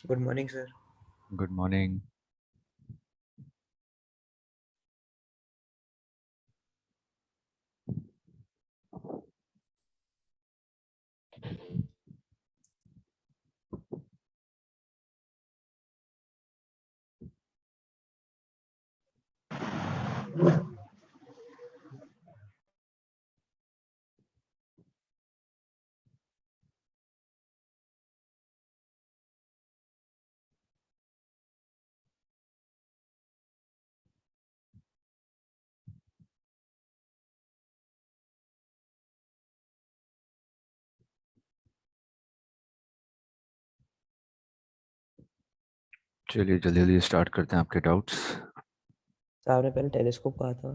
Good morning sir. Good morning. चलिए जल्दी जल्दी स्टार्ट करते हैं आपके डाउट्स। सर आपने पहले टेलीस्कोप कहा था।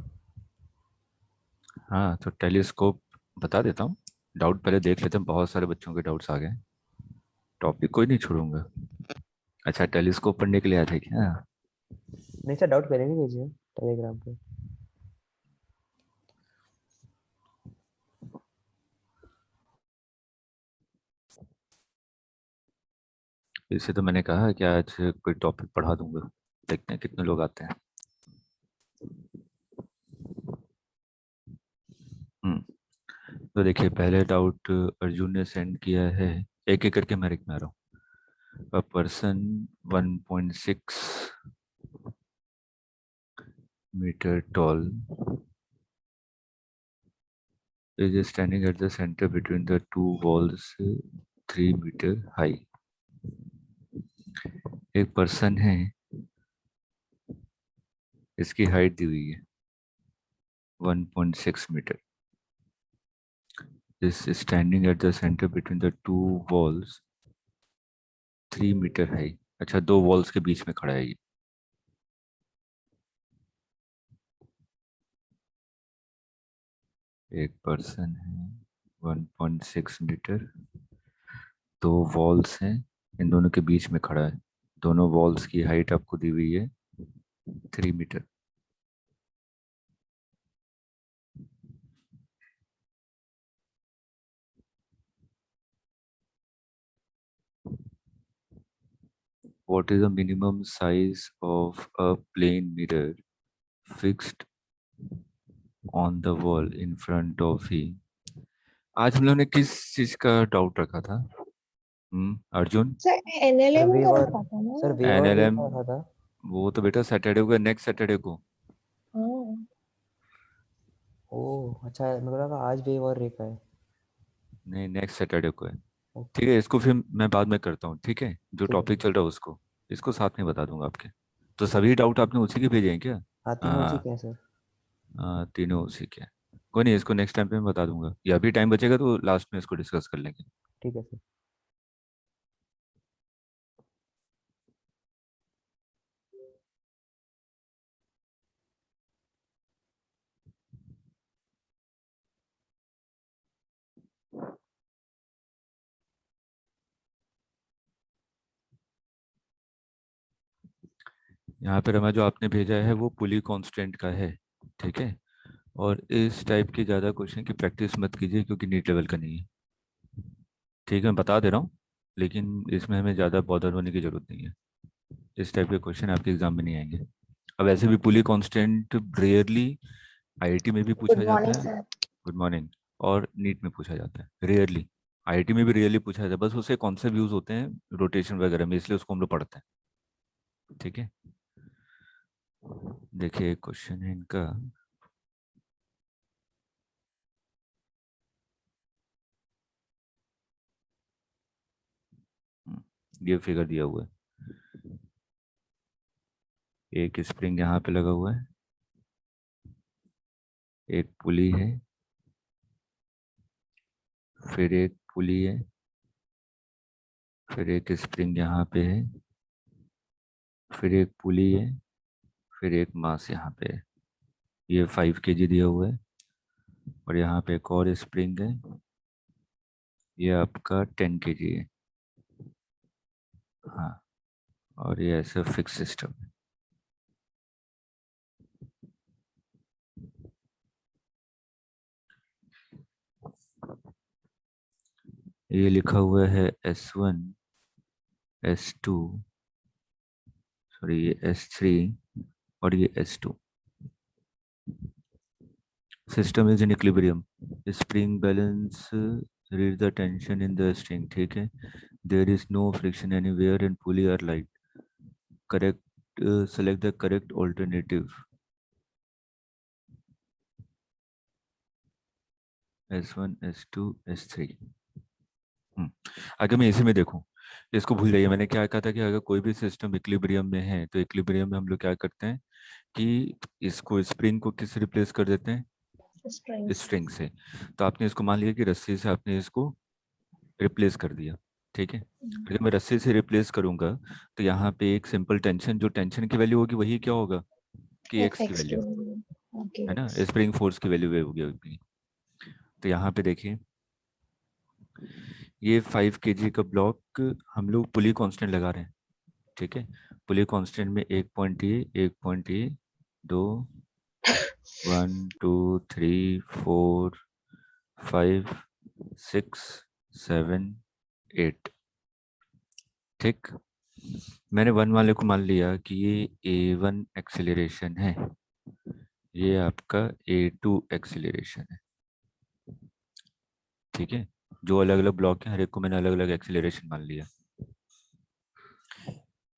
हाँ तो टेलीस्कोप बता देता हूँ। डाउट पहले देख लेते हैं, बहुत सारे बच्चों के डाउट्स आ गए। टॉपिक कोई नहीं छोड़ूंगा। अच्छा टेलीस्कोप पढ़ने के लिए आए थे क्या? नहीं सर, डाउट पहले नहीं भेजिए टेलीग्राम पे। इसे तो मैंने कहा कि आज कोई टॉपिक पढ़ा दूंगा। देखते हैं कितने लोग आते हैं। तो देखिए पहले डाउट अर्जुन ने सेंड किया है। एक एक करके मैं लिख में आ रहा हूँ। A person 1.6 metre tall is standing at the center between the two walls 3 meter high। एक पर्सन है, इसकी हाइट दी हुई है 1.6 metre, is standing at the center between the two walls 3 meter high। अच्छा दो वॉल्स के बीच में खड़ा है ये। एक पर्सन है 1.6 मीटर, दो वॉल्स हैं, इन दोनों के बीच में खड़ा है। दोनों वॉल्स की हाइट आपको दी हुई है 3 metre. What is the minimum size of a plane mirror fixed on the wall in front of ही। आज हम लोगों ने किस चीज का डाउट रखा था? अर्जुन। सर सर एनएलएम का वेव और रखा था सर ना। वेव और रे एनएलएम का रखा था। वो तो बेटा सैटरडे को, नेक्स्ट सैटरडे को। हाँ ओह अच्छा, मेरे को लगा आज वेव और रे का है। नहीं नेक्स्ट सैटरडे को है। ओके। ठीक है इसको फिर मैं बाद में करता हूँ, ठीक है जो ठीक है टॉपिक सर। चल रहा है उसको, इसको साथ में बता दूंगा आपके। तो सभी डाउट आपने उसी के भेजे हैं क्या? हाँ, तीनों उसी हाँ। के हैं सर। हाँ तीनों उसी के हैं। कोई नहीं, इसको नेक्स्ट टाइम पे मैं बता दूंगा, या अभी टाइम बचेगा तो लास्ट में इसको डिस्कस कर लेंगे। ठीक है सर। यहाँ पे रमा जो आपने भेजा है वो पुली कांस्टेंट का है, ठीक है। और इस टाइप के ज़्यादा क्वेश्चन की प्रैक्टिस मत कीजिए क्योंकि नीट लेवल का नहीं है। ठीक है मैं बता दे रहा हूँ, लेकिन इसमें हमें ज़्यादा बॉदर होने की ज़रूरत नहीं है। इस टाइप के क्वेश्चन आपके एग्जाम में नहीं आएंगे। अब ऐसे भी पुली कांस्टेंट रेयरली आईआईटी में भी पूछा गुड जाता मॉर्निंग है। सर। Good morning. और नीट में पूछा जाता है रेयरली। आईआईटी में भी रेयरली पूछा जाता है, बस उससे कॉन्सेप्ट यूज होते हैं रोटेशन वगैरह में, इसलिए उसको हम लोग पढ़ते हैं। ठीक है देखिए क्वेश्चन है इनका। ये फिगर दिया हुआ है, एक स्प्रिंग यहाँ पे लगा हुआ है, एक पुली है, फिर एक पुली है, फिर एक स्प्रिंग यहाँ पे है, फिर एक पुली है, फिर एक मास यहाँ पे है। ये 5 kg दिया हुआ है, और यहाँ पे एक और स्प्रिंग है, ये आपका 10 kg है। हाँ, और ये ऐसा फिक्स सिस्टम है। ये लिखा हुआ है S1, S2, सॉरी ये S3 और ये S2। System is in equilibrium, spring balance, read the tension in the string, ठीक है। There is no friction anywhere and pulley are light, correct, select the correct alternative. S1, S2, S3। अगर मैं इसी में देखूं, इसको भूल जाइए। मैंने क्या कहा था कि अगर कोई भी सिस्टम इक्विलिब्रियम में है तो इक्विलिब्रियम में हम लोग क्या करते हैं कि इसको, स्प्रिंग को किस रिप्लेस कर देते हैं, स्ट्रिंग्स। स्ट्रिंग से। तो आपने इसको मान लिया कि रस्सी से आपने इसको रिप्लेस कर दिया, ठीक है। अगर मैं रस्सी से रिप्लेस करूंगा तो यहाँ पे एक सिंपल टेंशन, जो टेंशन की वैल्यू होगी वही क्या होगा कि एक्स की एक्स की वैल्यू, ओके। है ना, स्प्रिंग फोर्स की वैल्यू होगी। तो यहाँ पे देखिए, ये 5 kg का ब्लॉक हम लोग पुली कांस्टेंट लगा रहे हैं, ठीक है। पुली कांस्टेंट में एक पॉइंट ये, एक पॉइंट ये, दो, 1 2 3 4 5 6 7 8, ठीक। मैंने वन वाले को मान लिया कि ये A1 एक्सेलरेशन है, ये आपका A2 एक्सेलरेशन है, ठीक है। जो अलग अलग ब्लॉक है हर एक को मैंने अलग अलग एक्सेलरेशन मान लिया।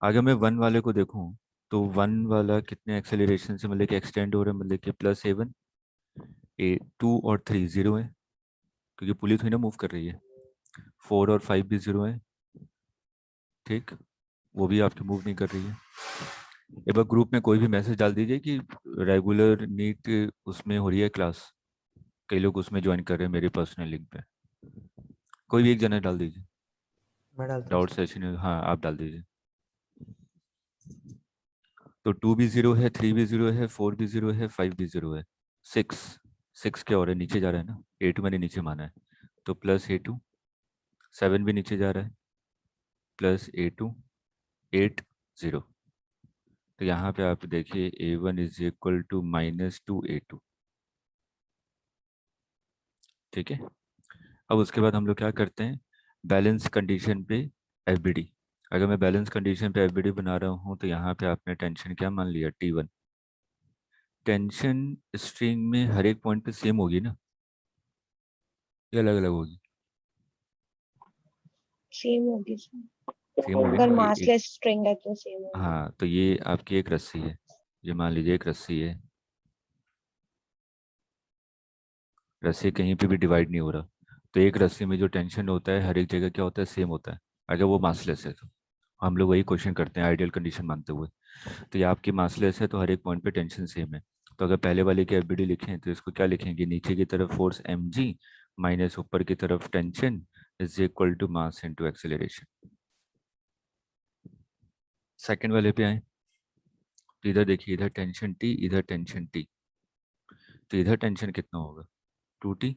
अगर मैं वन वाले को देखूं तो वन वाला कितने एक्सेलरेशन से मतलब कि एक्सटेंड हो रहा है, मतलब कि +A1, A2 और 3 0 है, क्योंकि पुली थोड़ी ना मूव कर रही है। 4 और 5 भी 0 है, ठीक, वो भी आपकी मूव नहीं कर रही है। एक बार ग्रुप में कोई भी मैसेज डाल दीजिए कि रेगुलर नीट उसमें हो रही है क्लास, कई लोग उसमें ज्वाइन कर रहे हैं मेरे पर्सनल लिंक पे। कोई भी एक जना डाल दीजिए, मैं डालता हूँ डाउट सर। सेशन, हाँ आप डाल दीजिए। तो 2 भी 0 है, 3 भी 0 है, 4 भी 0 है, 5 भी 0 है, 6, 6 क्या हो रहा है, नीचे जा रहा है ना, A2 मैंने नीचे माना है, तो +A2, 7 भी नीचे जा रहा है, +A2, 8 0। तो यहाँ पे आप देखिए A1 is equal to -2A2, ठीक है। अब उसके बाद हम लोग क्या करते हैं, बैलेंस कंडीशन पे FBD। अगर मैं बैलेंस कंडीशन पे FBD बना रहा हूँ तो यहाँ पे आपने टेंशन क्या मान लिया, T1। टेंशन स्ट्रिंग में हर एक पॉइंट पे सेम होगी ना, ये अलग अलग होगी, सेम होगी सर, सेम होगी अगर ना, ये एक, मासलेस स्ट्रिंग है तो सेम होगी। हाँ तो ये आपकी एक रस्सी है, ये मान लीजिए एक रस्सी है, रस्सी कहीं पे भी डिवाइड नहीं हो रहा, तो एक रस्सी में जो टेंशन होता है हर एक जगह क्या होता है, सेम होता है। अगर वो मासलेस है तो हम लोग वही क्वेश्चन करते हैं आइडियल कंडीशन मानते हुए। तो ये आपकी मासलेस है तो हर एक पॉइंट पे टेंशन सेम है। तो अगर पहले वाले की FBD लिखें तो इसको क्या लिखेंगे, नीचे की तरफ फोर्स mg माइनस ऊपर की तरफ tension is equal to mass into acceleration. Second वाले पे आए तो इधर देखिए, इधर टेंशन T, इधर टेंशन T, तो इधर टेंशन कितना होगा, 2T।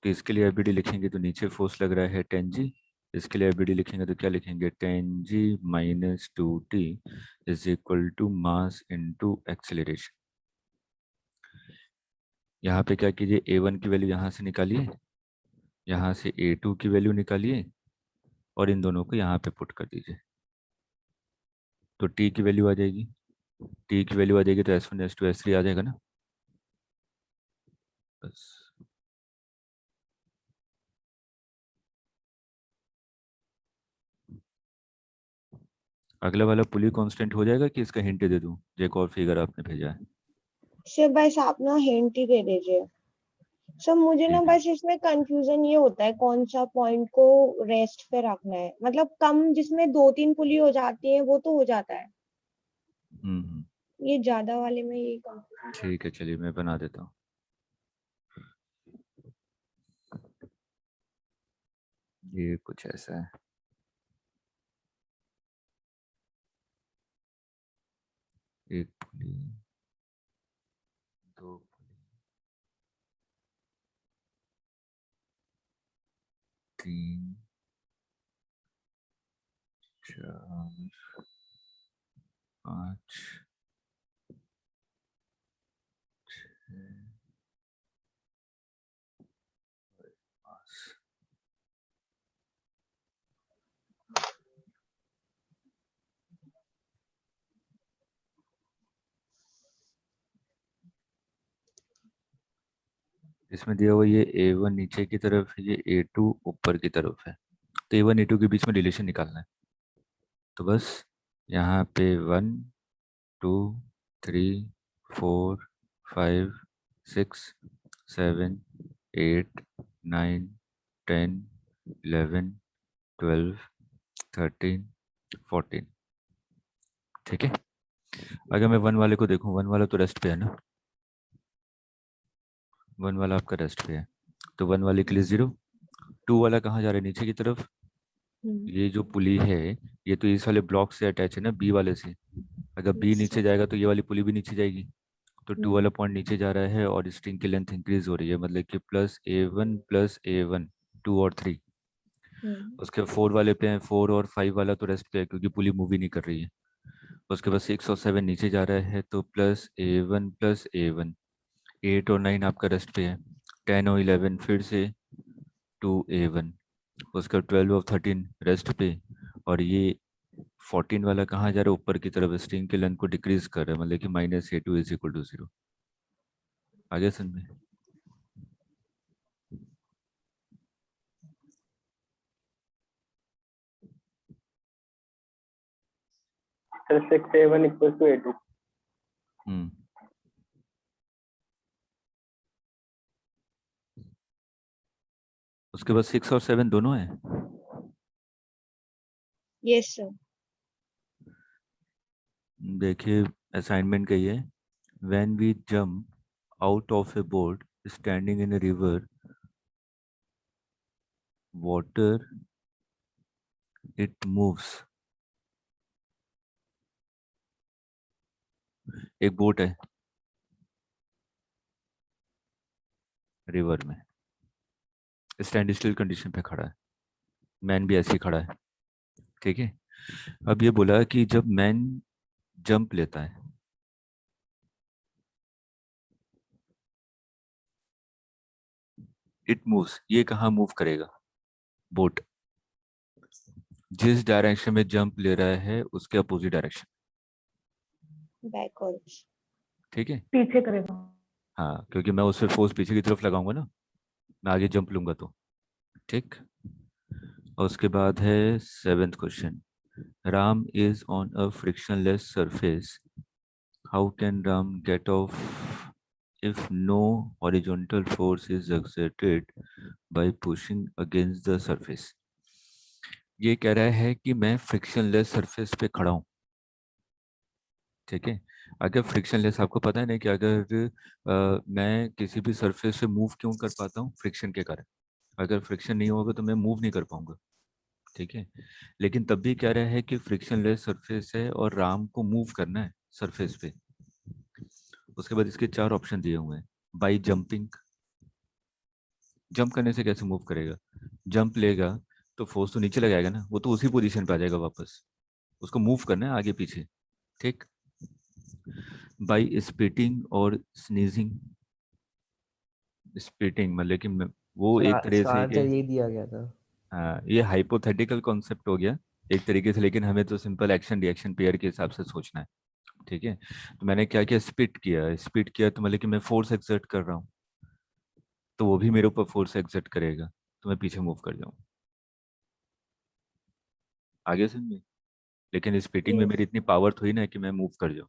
तो इसके लिए FBD लिखेंगे तो नीचे फोर्स लग रहा है 10G, इसके लिए FBD लिखेंगे तो क्या लिखेंगे, 10G minus 2T is equal to mass into acceleration. यहाँ पे क्या कीजिए, A1 की वैल्यू यहाँ से निकालिए, यहाँ से A2 की वैल्यू निकालिए, और इन दोनों को यहाँ पे पुट कर दीजिए, तो T की वैल्यू आ जाएगी। T की वैल्यू आ जाएगी तो S1 S2 S3 आ जाएगा ना, बस। अगला वाला पुली कांस्टेंट हो जाएगा कि इसका हिंट दे दूं, जो एक और फिगर आपने भेजा है, सर बस आप ना हिंट ही दे दीजिए। सर मुझे ना ठीक है। बस इसमें कंफ्यूजन ये होता है कौन सा पॉइंट को रेस्ट पे रखना है, मतलब कम जिसमें 2-3 पुली हो जाती है वो तो हो जाता है, हम्म, ये ज्यादा वाले में यही कंफ्यूजन। ठीक है, चलिए मैं बना देता हूँ। ये कुछ ऐसा है, पुली, 2 पुली, 3, 4, 5, 6, 5। इसमें दिया हुआ ये A1 नीचे की तरफ है, ये A2 ऊपर की तरफ है, तो A1 A2 के बीच में रिलेशन निकालना है। तो बस यहाँ पे 1 2 3 4 5 6 7 8 9 10 11 12 13 14। ठीक है, अगर मैं 1 वाले को देखूं, 1 वाला तो रेस्ट पे है ना, 1 वाला आपका रेस्ट पे है, तो 1 वाले के लिए 0। 2 वाला कहाँ जा रहा है, नीचे की तरफ। ये जो पुली है ये तो इस वाले ब्लॉक से अटैच है ना, बी वाले से। अगर बी नीचे जाएगा तो ये वाली पुली भी नीचे जाएगी, तो 2 वाला पॉइंट नीचे जा रहा है और स्ट्रिंग की लेंथ इंक्रीज हो रही है, मतलब कि +A1 2 और 3। उसके 4 वाले पे हैं, 4 और 5 वाला तो रेस्ट पे है क्योंकि पुली मूव ही नहीं कर रही है। उसके बाद 6 और 7 नीचे जा रहा है, तो +A1 8 और 9 आपका रेस्ट पे है, 10 और 11 फिर से 2A1। उसका 12 और 13 रेस्ट पे, और ये 14 वाला कहाँ जा रहा है, ऊपर की तरफ, स्ट्रिंग के लेंथ को डिक्रीज कर रहा है, मतलब कि -A2 = 0। आगे समझ में? Sir 6A1 = A2। उसके बाद 6 और 7 दोनों हैं। Yes sir. देखिए असाइनमेंट का ये, when we jump out of a boat standing in a river, water it moves. एक बोट है रिवर में, स्टैंड स्टिल कंडीशन पे खड़ा है, मैन भी ऐसे ही खड़ा है। ठीक है, अब ये बोला कि जब मैन जंप लेता है, इट मूव्स, ये कहाँ मूव करेगा, बोट जिस डायरेक्शन में जंप ले रहा है उसके अपोजिट डायरेक्शन। बैकवर्ड्स। ठीक है, पीछे करेगा। हाँ, क्योंकि मैं उससे फोर्स पीछे की तरफ लगाऊंगा ना, मैं आगे जंप लूंगा तो। ठीक, और उसके बाद है 7th question, Ram is on a frictionless surface, how can Ram get off if no horizontal force is exerted by pushing against the surface। ये कह रहा है कि मैं फ्रिक्शनलेस सरफेस पे खड़ा हूँ। ठीक है, अगर फ्रिक्शनलेस, आपको पता है ना कि अगर मैं किसी भी सरफेस से मूव क्यों कर पाता हूँ, फ्रिक्शन के कारण। अगर फ्रिक्शन नहीं होगा तो मैं मूव नहीं कर पाऊंगा। ठीक है, लेकिन तब भी कह रहा है कि फ्रिक्शनलेस सरफेस है और राम को मूव करना है सरफेस पे। उसके बाद इसके 4 ऑप्शन दिए हुए हैं, बाई जंपिंग, जंप करने से कैसे मूव करेगा, जंप लेगा तो फोर्स तो नीचे लगाएगा ना, वो तो उसी पोजीशन पे आ जाएगा वापस, उसको मूव करना है आगे पीछे। ठीक, बाई स्पिटिंग और स्नीजिंग, स्पिटिंग मतलब कि वो एक तरह इसका से आंसर कि, यही दिया गया था। हाँ ये हाइपोथेटिकल कॉन्सेप्ट हो गया एक तरीके से, लेकिन हमें तो सिंपल एक्शन रिएक्शन पेयर के हिसाब से सोचना है। ठीक है, तो मैंने क्या किया, स्पिट किया तो मतलब कि मैं फोर्स एक्सर्ट कर रहा हूँ, तो वो भी मेरे ऊपर फोर्स एक्सर्ट करेगा, तो मैं पीछे मूव कर जाऊँ। आगे समझे? लेकिन स्पिटिंग में यस। मेरी इतनी पावर थोड़ी ना है कि मैं मूव कर जाऊँ,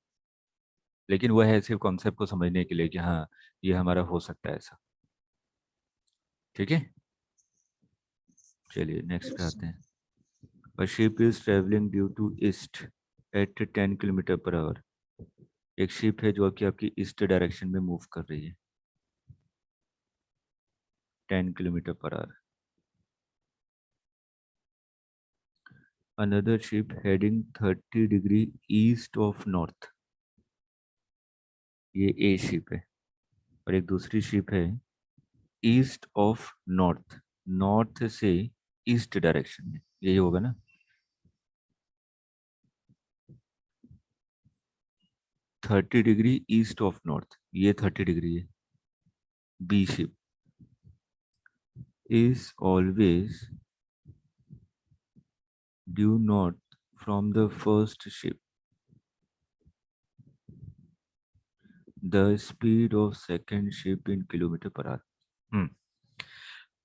लेकिन वह है सिर्फ कॉन्सेप्ट को समझने के लिए कि हाँ ये हमारा हो सकता है ऐसा। ठीक है, चलिए नेक्स्ट पे आते हैं। A ship is traveling due to east at 10 km/h। एक शिप है जो कि आपकी ईस्ट डायरेक्शन में मूव कर रही है 10 km/h। Another ship heading 30 degree east of north। ये ए शिप है और एक दूसरी शिप है ईस्ट ऑफ नॉर्थ, नॉर्थ से ईस्ट डायरेक्शन में, यही होगा ना। 30 डिग्री ईस्ट ऑफ नॉर्थ, ये 30 डिग्री है। B ship is always due north from the first ship, the speed of second ship in kilometre per hour.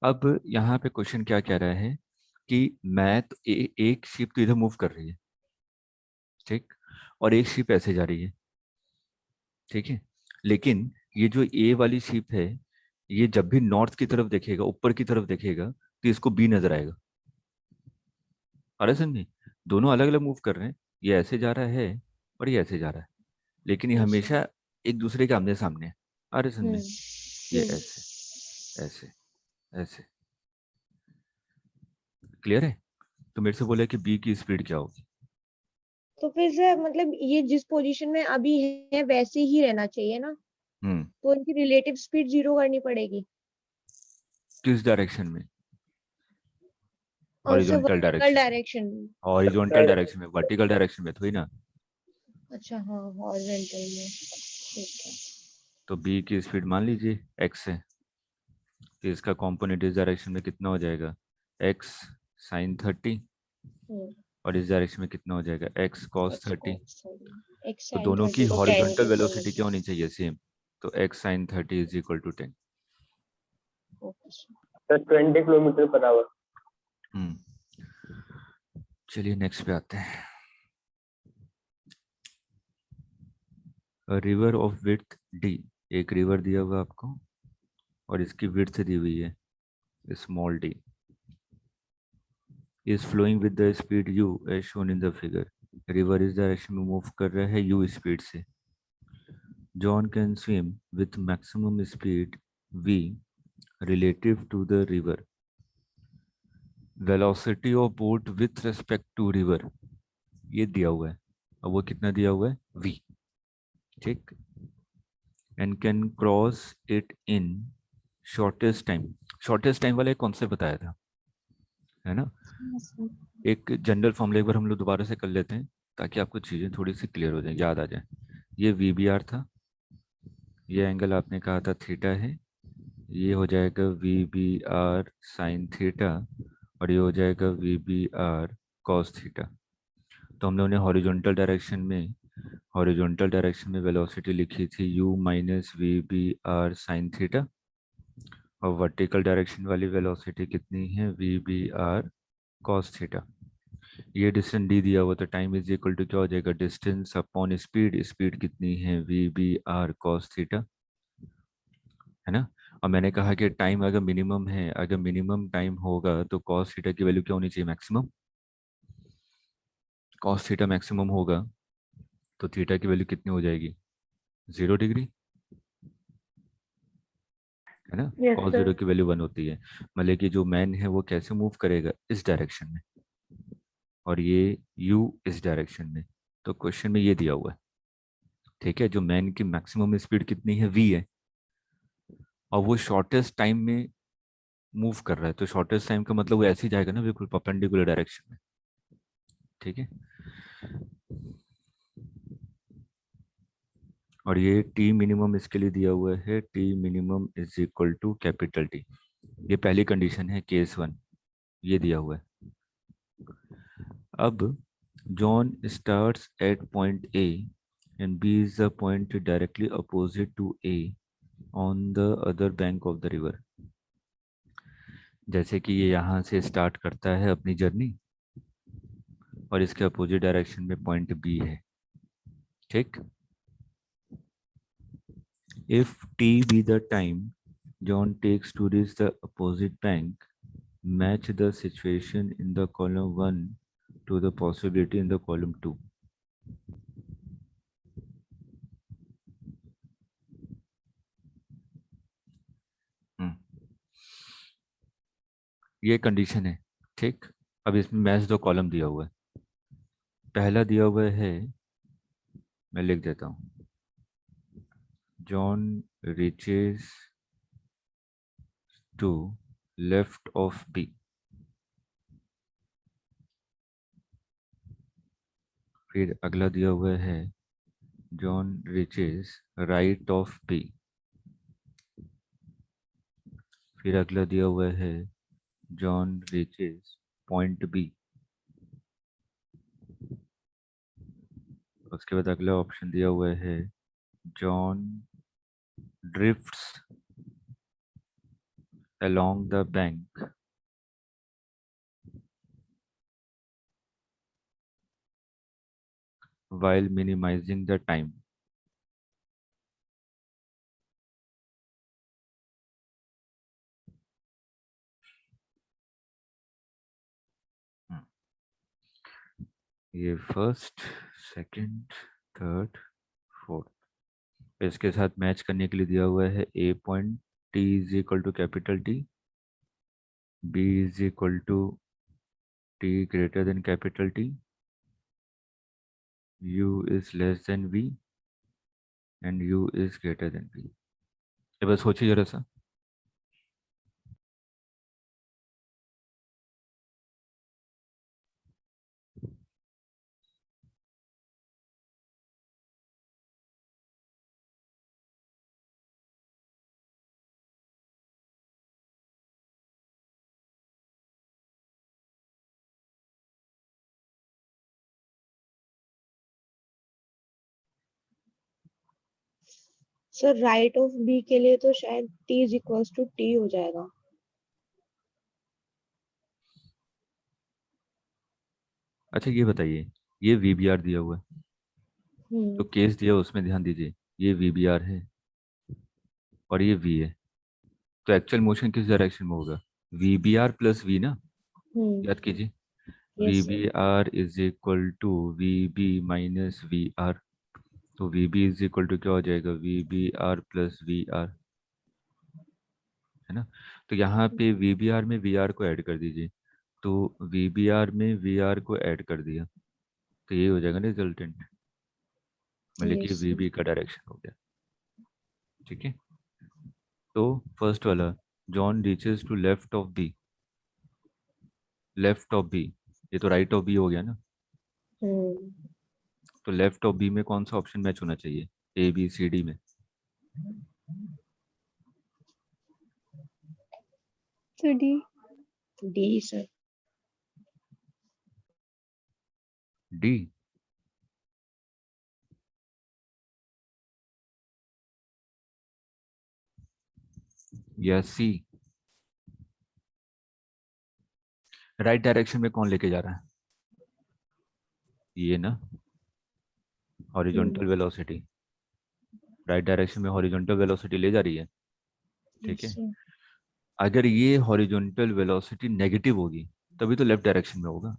अब यहाँ पे क्वेश्चन क्या कह रहा है कि मैं तो एक शिप तो इधर मूव कर रही है, ठीक, और एक शिप ऐसे जा रही है, ठीक है, लेकिन ये जो ए वाली शिप है ये जब भी नॉर्थ की तरफ देखेगा, ऊपर की तरफ देखेगा, तो इसको बी नजर आएगा। अरे समझे, दोनों अलग अलग मूव कर रहे हैं, ये ऐसे जा रहा है और ये ऐसे जा रहा है, लेकिन ये अच्छा। हमेशा एक दूसरे के आमने सामने है। अरे समझे, ये हम्म। ऐसे ऐसे ऐसे, क्लियर है। तो मेरे से बोला कि बी की स्पीड क्या होगी। तो फिर से मतलब ये जिस पोजीशन में अभी है वैसे ही रहना चाहिए ना, हम्म, तो इनकी रिलेटिव स्पीड 0 करनी पड़ेगी किस डायरेक्शन में? और उससे हॉरिजॉन्टल वर्टिकल डायरेक्शन, डायरेक्शन में। हॉरिजॉन्टल डायरेक्शन में, वर्टिकल डायरेक्शन में थोड़ी ना। अच्छा हाँ, हॉरिजॉन्टल में, ठीक है। तो बी की स्पीड मान लीजिए एक्स है, तो इसका कॉम्पोनेंट इस डायरेक्शन में कितना हो जाएगा, एक्स साइन 30, हम्म। और इस डायरेक्शन में कितना हो जाएगा, x cos x 30। cos 30, x तो sin दोनों की 30 को 10 हॉरिजॉन्टल के वेलोसिटी क्या इक्वल। होनी चाहिए, सेम। तो X sine 30 is equal to 10। तो 20 किलोमीटर पर आवर। चलिए नेक्स्ट पे आते हैं। रिवर ऑफ विड्थ डी, एक रिवर दिया हुआ आपको और इसकी विड्थ दी हुई है small D, is flowing with the speed u as shown in the figure. River इस डायरेक्शन में मूव कर रहा है u स्पीड से। John can swim with maximum speed v relative to the river. Velocity of boat with respect to river, ये दिया हुआ है, और वो कितना दिया हुआ है, v, ठीक, and can cross it in shortest time. Shortest time वाला एक कॉन्सेप्ट बताया था, है ना। एक जनरल फॉर्मूला एक बार हम लोग दोबारा से कर लेते हैं ताकि आपको चीज़ें थोड़ी सी क्लियर हो जाए, याद आ जाए। ये वी बी आर था, ये एंगल आपने कहा था थीटा है, ये हो जाएगा V B R sine theta, और ये हो जाएगा V B R cos theta. तो हम लोगों ने हॉरिजॉन्टल डायरेक्शन में वेलोसिटी लिखी थी u minus V B R sine theta, और वर्टिकल डायरेक्शन वाली वेलोसिटी कितनी है, V B R cos theta. ये डिस्टेंस डी दिया हुआ, तो टाइम इज इक्वल टू क्या हो जाएगा, डिस्टेंस अपॉन स्पीड, स्पीड कितनी है, V B R cos theta, है ना। और मैंने कहा कि टाइम अगर मिनिमम है, अगर मिनिमम टाइम होगा तो कॉस थीटा की वैल्यू क्या होनी चाहिए, मैक्सिमम। कॉस थीटा मैक्सिमम होगा तो थीटा की वैल्यू कितनी हो जाएगी, 0 डिग्री, है ना। Yes cos sir. 0 की वैल्यू 1 होती है। मतलब कि जो मैन है वो कैसे मूव करेगा, इस डायरेक्शन में, और ये u इस डायरेक्शन में। तो क्वेश्चन में ये दिया हुआ है, ठीक है, जो मैन की मैक्सिमम स्पीड कितनी है, v है, और वो शॉर्टेस्ट टाइम में मूव कर रहा है, तो शॉर्टेस्ट टाइम का मतलब वो ऐसे ही जाएगा ना, बिल्कुल परपेंडिकुलर डायरेक्शन में, ठीक है। और ये टी मिनिमम इसके लिए दिया हुआ है, T minimum is equal to capital T, ये पहली कंडीशन है, केस 1, ये दिया हुआ है। अब John starts at point A and B is the point directly opposite to A on the other bank of the river. जैसे कि ये यहाँ से स्टार्ट करता है अपनी जर्नी और इसके अपोजिट डायरेक्शन में पॉइंट बी है, ठीक। If t be the time John takes to reach the opposite bank, match the situation in the column 1 to the possibility in the column 2. ये कंडीशन है, ठीक। अब इसमें मैच दो कॉलम दिया हुआ है। पहला दिया हुआ है, मैं लिख देता हूँ, John reaches to left of B. फिर अगला दिया हुआ है John reaches right of B. फिर अगला दिया हुआ है John reaches point B. उसके बाद अगला ऑप्शन दिया हुआ है John drifts along the bank while minimizing the time. ये फर्स्ट, सेकंड, थर्ड, फोर्थ इसके साथ मैच करने के लिए दिया हुआ है A point T is equal to capital T, B is equal to T greater than capital T, U is less than V and U is greater than V. ये बस सोचिए जरा सा। सर राइट ऑफ बी के लिए तो शायद T is equals to T हो जाएगा। अच्छा ये बताइए, ये वी बी आर दिया हुआ है, तो केस दिया उसमें ध्यान दीजिए, ये वी बी आर है और ये वी है, तो एक्चुअल मोशन किस डायरेक्शन में होगा? V B R plus V ना, याद कीजिए। V yes B sir. R is equal to V B minus V R, तो V B is equal to क्या हो जाएगा? V B R plus V R, है ना। तो यहाँ पे वी बी आर में वी आर को ऐड कर दीजिए, तो वी बी आर में वी आर को ऐड कर दिया, तो ये हो जाएगा ना रिजल्टेंट, मतलब कि यस वी सर। बी का डायरेक्शन हो गया। ठीक है, तो फर्स्ट वाला John reaches to left of B, left of B, ये तो राइट ऑफ बी हो गया ना, तो लेफ्ट ऑफ बी में कौन सा ऑप्शन मैच होना चाहिए? ए बी सी डी में? तो डी। D sir. डी या सी? राइट डायरेक्शन में कौन लेके जा रहा है? ये ना, हॉरिजॉन्टल वेलोसिटी राइट डायरेक्शन में हॉरिजॉन्टल वेलोसिटी ले जा रही है। ठीक यस है, सर। अगर ये हॉरिजॉन्टल वेलोसिटी नेगेटिव होगी तभी तो लेफ्ट डायरेक्शन में होगा,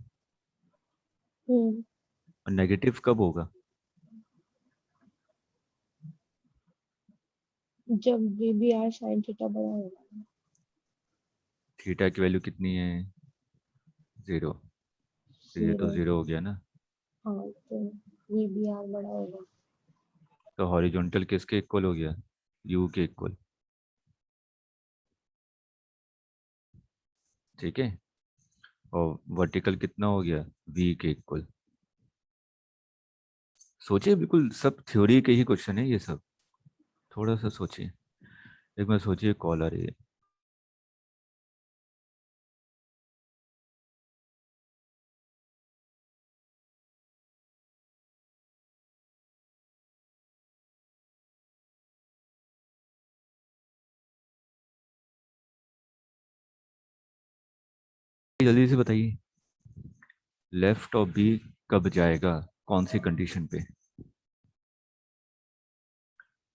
और नेगेटिव कब होगा? जब V B R sine theta बड़ा होगा। थीटा की वैल्यू कितनी है? 0, तो ये तो 0। 0 हो गया ना, हाँ तो वी बी आर बड़ा होगा। तो हॉरिजॉन्टल किसके इक्वल हो गया? यू के इक्वल। ठीक है, और वर्टिकल कितना हो गया? वी के इक्वल। सोचिए, बिल्कुल सब थ्योरी के ही क्वेश्चन है ये सब, थोड़ा सा सोचिए। एक बार सोचिए, कॉल आ रही है। जल्दी से बताइए, लेफ्ट ऑफ बी कब जाएगा, कौन सी कंडीशन पे?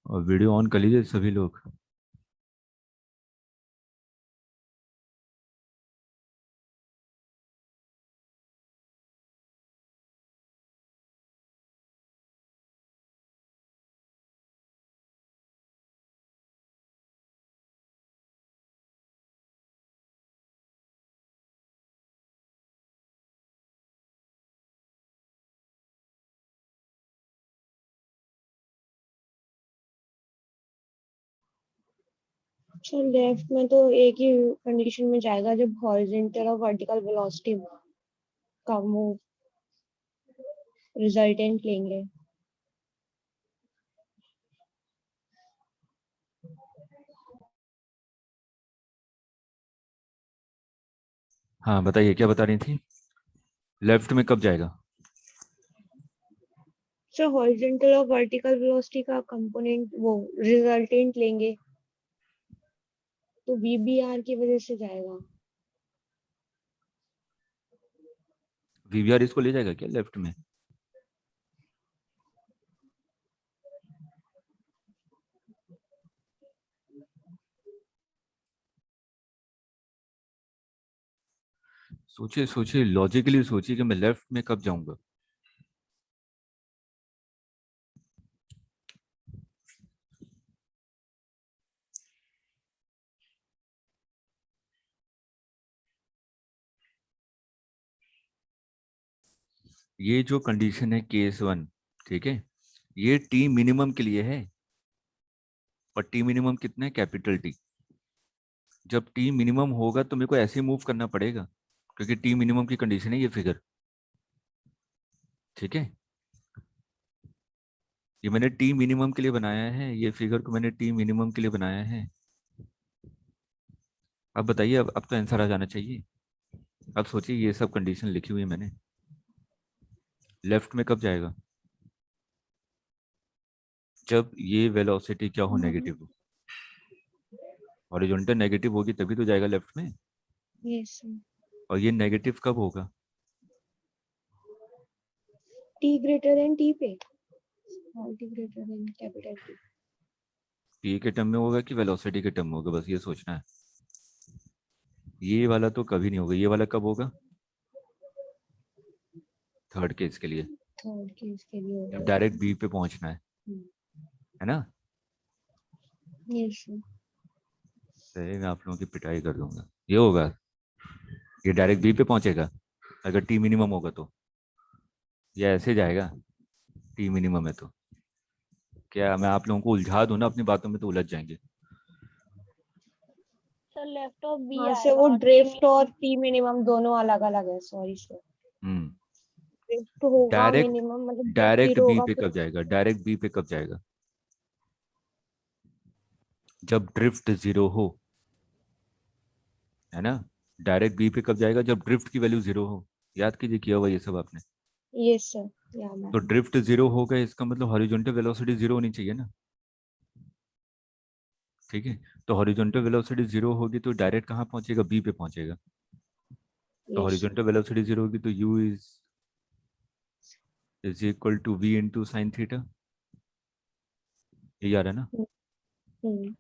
और वीडियो ऑन कर लीजिए सभी लोग। सो लेफ्ट में तो एक ही कंडीशन में जाएगा जब हॉरिजॉन्टल और वर्टिकल वेलोसिटी का वो रिजल्टेंट लेंगे। हाँ बताइए क्या बता रही थी, लेफ्ट में कब जाएगा? सो हॉरिजॉन्टल और वर्टिकल वेलोसिटी का कंपोनेंट वो रिजल्टेंट लेंगे तो वीबीआर की वजह से जाएगा। वीवीआर इसको ले जाएगा क्या लेफ्ट में? सोचिए सोचिए, लॉजिकली सोचिए कि मैं लेफ्ट में कब जाऊंगा। ये जो कंडीशन है केस 1, ठीक है, ये टी मिनिमम के लिए है। और टी मिनिमम कितना है? Capital T. जब टी मिनिमम होगा तो मेरे को ऐसे मूव करना पड़ेगा, क्योंकि टी मिनिमम की कंडीशन है ये फिगर, ठीक है। ये मैंने टी मिनिमम के लिए बनाया है, ये फिगर को मैंने टी मिनिमम के लिए बनाया है। अब बताइए, अब तो आंसर आ जाना चाहिए। अब सोचिए, ये सब कंडीशन लिखी हुई है मैंने, लेफ्ट में कब जाएगा? जब ये वेलोसिटी क्या हो? नेगेटिव हो। हॉरिजॉन्टल नेगेटिव होगी तभी तो जाएगा लेफ्ट में। यस और ये नेगेटिव कब होगा? टी ग्रेटर देन टी पे, small T greater than capital T. T के टर्म में होगा कि वेलोसिटी के टर्म में होगा, बस ये सोचना है। ये वाला तो कभी नहीं होगा, ये वाला कब होगा? थर्ड केस के लिए, थर्ड केस के लिए जब होगा। डायरेक्ट बी पे पहुंचना है ना। यस सही, मैं आप लोगों की पिटाई कर दूंगा। ये होगा, ये डायरेक्ट बी पे पहुंचेगा अगर टी मिनिमम होगा तो। ये ऐसे जाएगा, टी मिनिमम है तो। क्या मैं आप लोगों को उलझा दूं ना अपनी बातों में, तो उलझ जाएंगे। सर लेफ्ट ऑफ बी हाँ से आएगा वो और ड्रिफ्ट और टी मिनिमम दोनों अलग अलग है। सॉरी सर, हम्म। ड्रिफ्ट होगा डायरेक्ट मिनिमम, मतलब जब डायरेक्ट जीरो बी होगा पे फिर। कब जाएगा? डायरेक्ट बी पे कब जाएगा? जब ड्रिफ्ट जीरो हो, है ना। डायरेक्ट बी पे कब जाएगा? जब ड्रिफ्ट की वैल्यू जीरो हो। याद कीजिए, किया हुआ ये सब आपने। यस सर, याद तो है। ड्रिफ्ट जीरो होगा, इसका मतलब हॉरिजॉन्टल वेलोसिटी जीरो होनी चाहिए ना, ठीक है। तो हॉरिजॉन्टल वेलोसिटी जीरो होगी तो डायरेक्ट कहाँ पहुंचेगा? बी पे पहुंचेगा। तो यस हॉरिजॉन्टल वेलोसिटी जीरो होगी तो u is equal to v into sine theta. ये आ रहा है ना। हम्म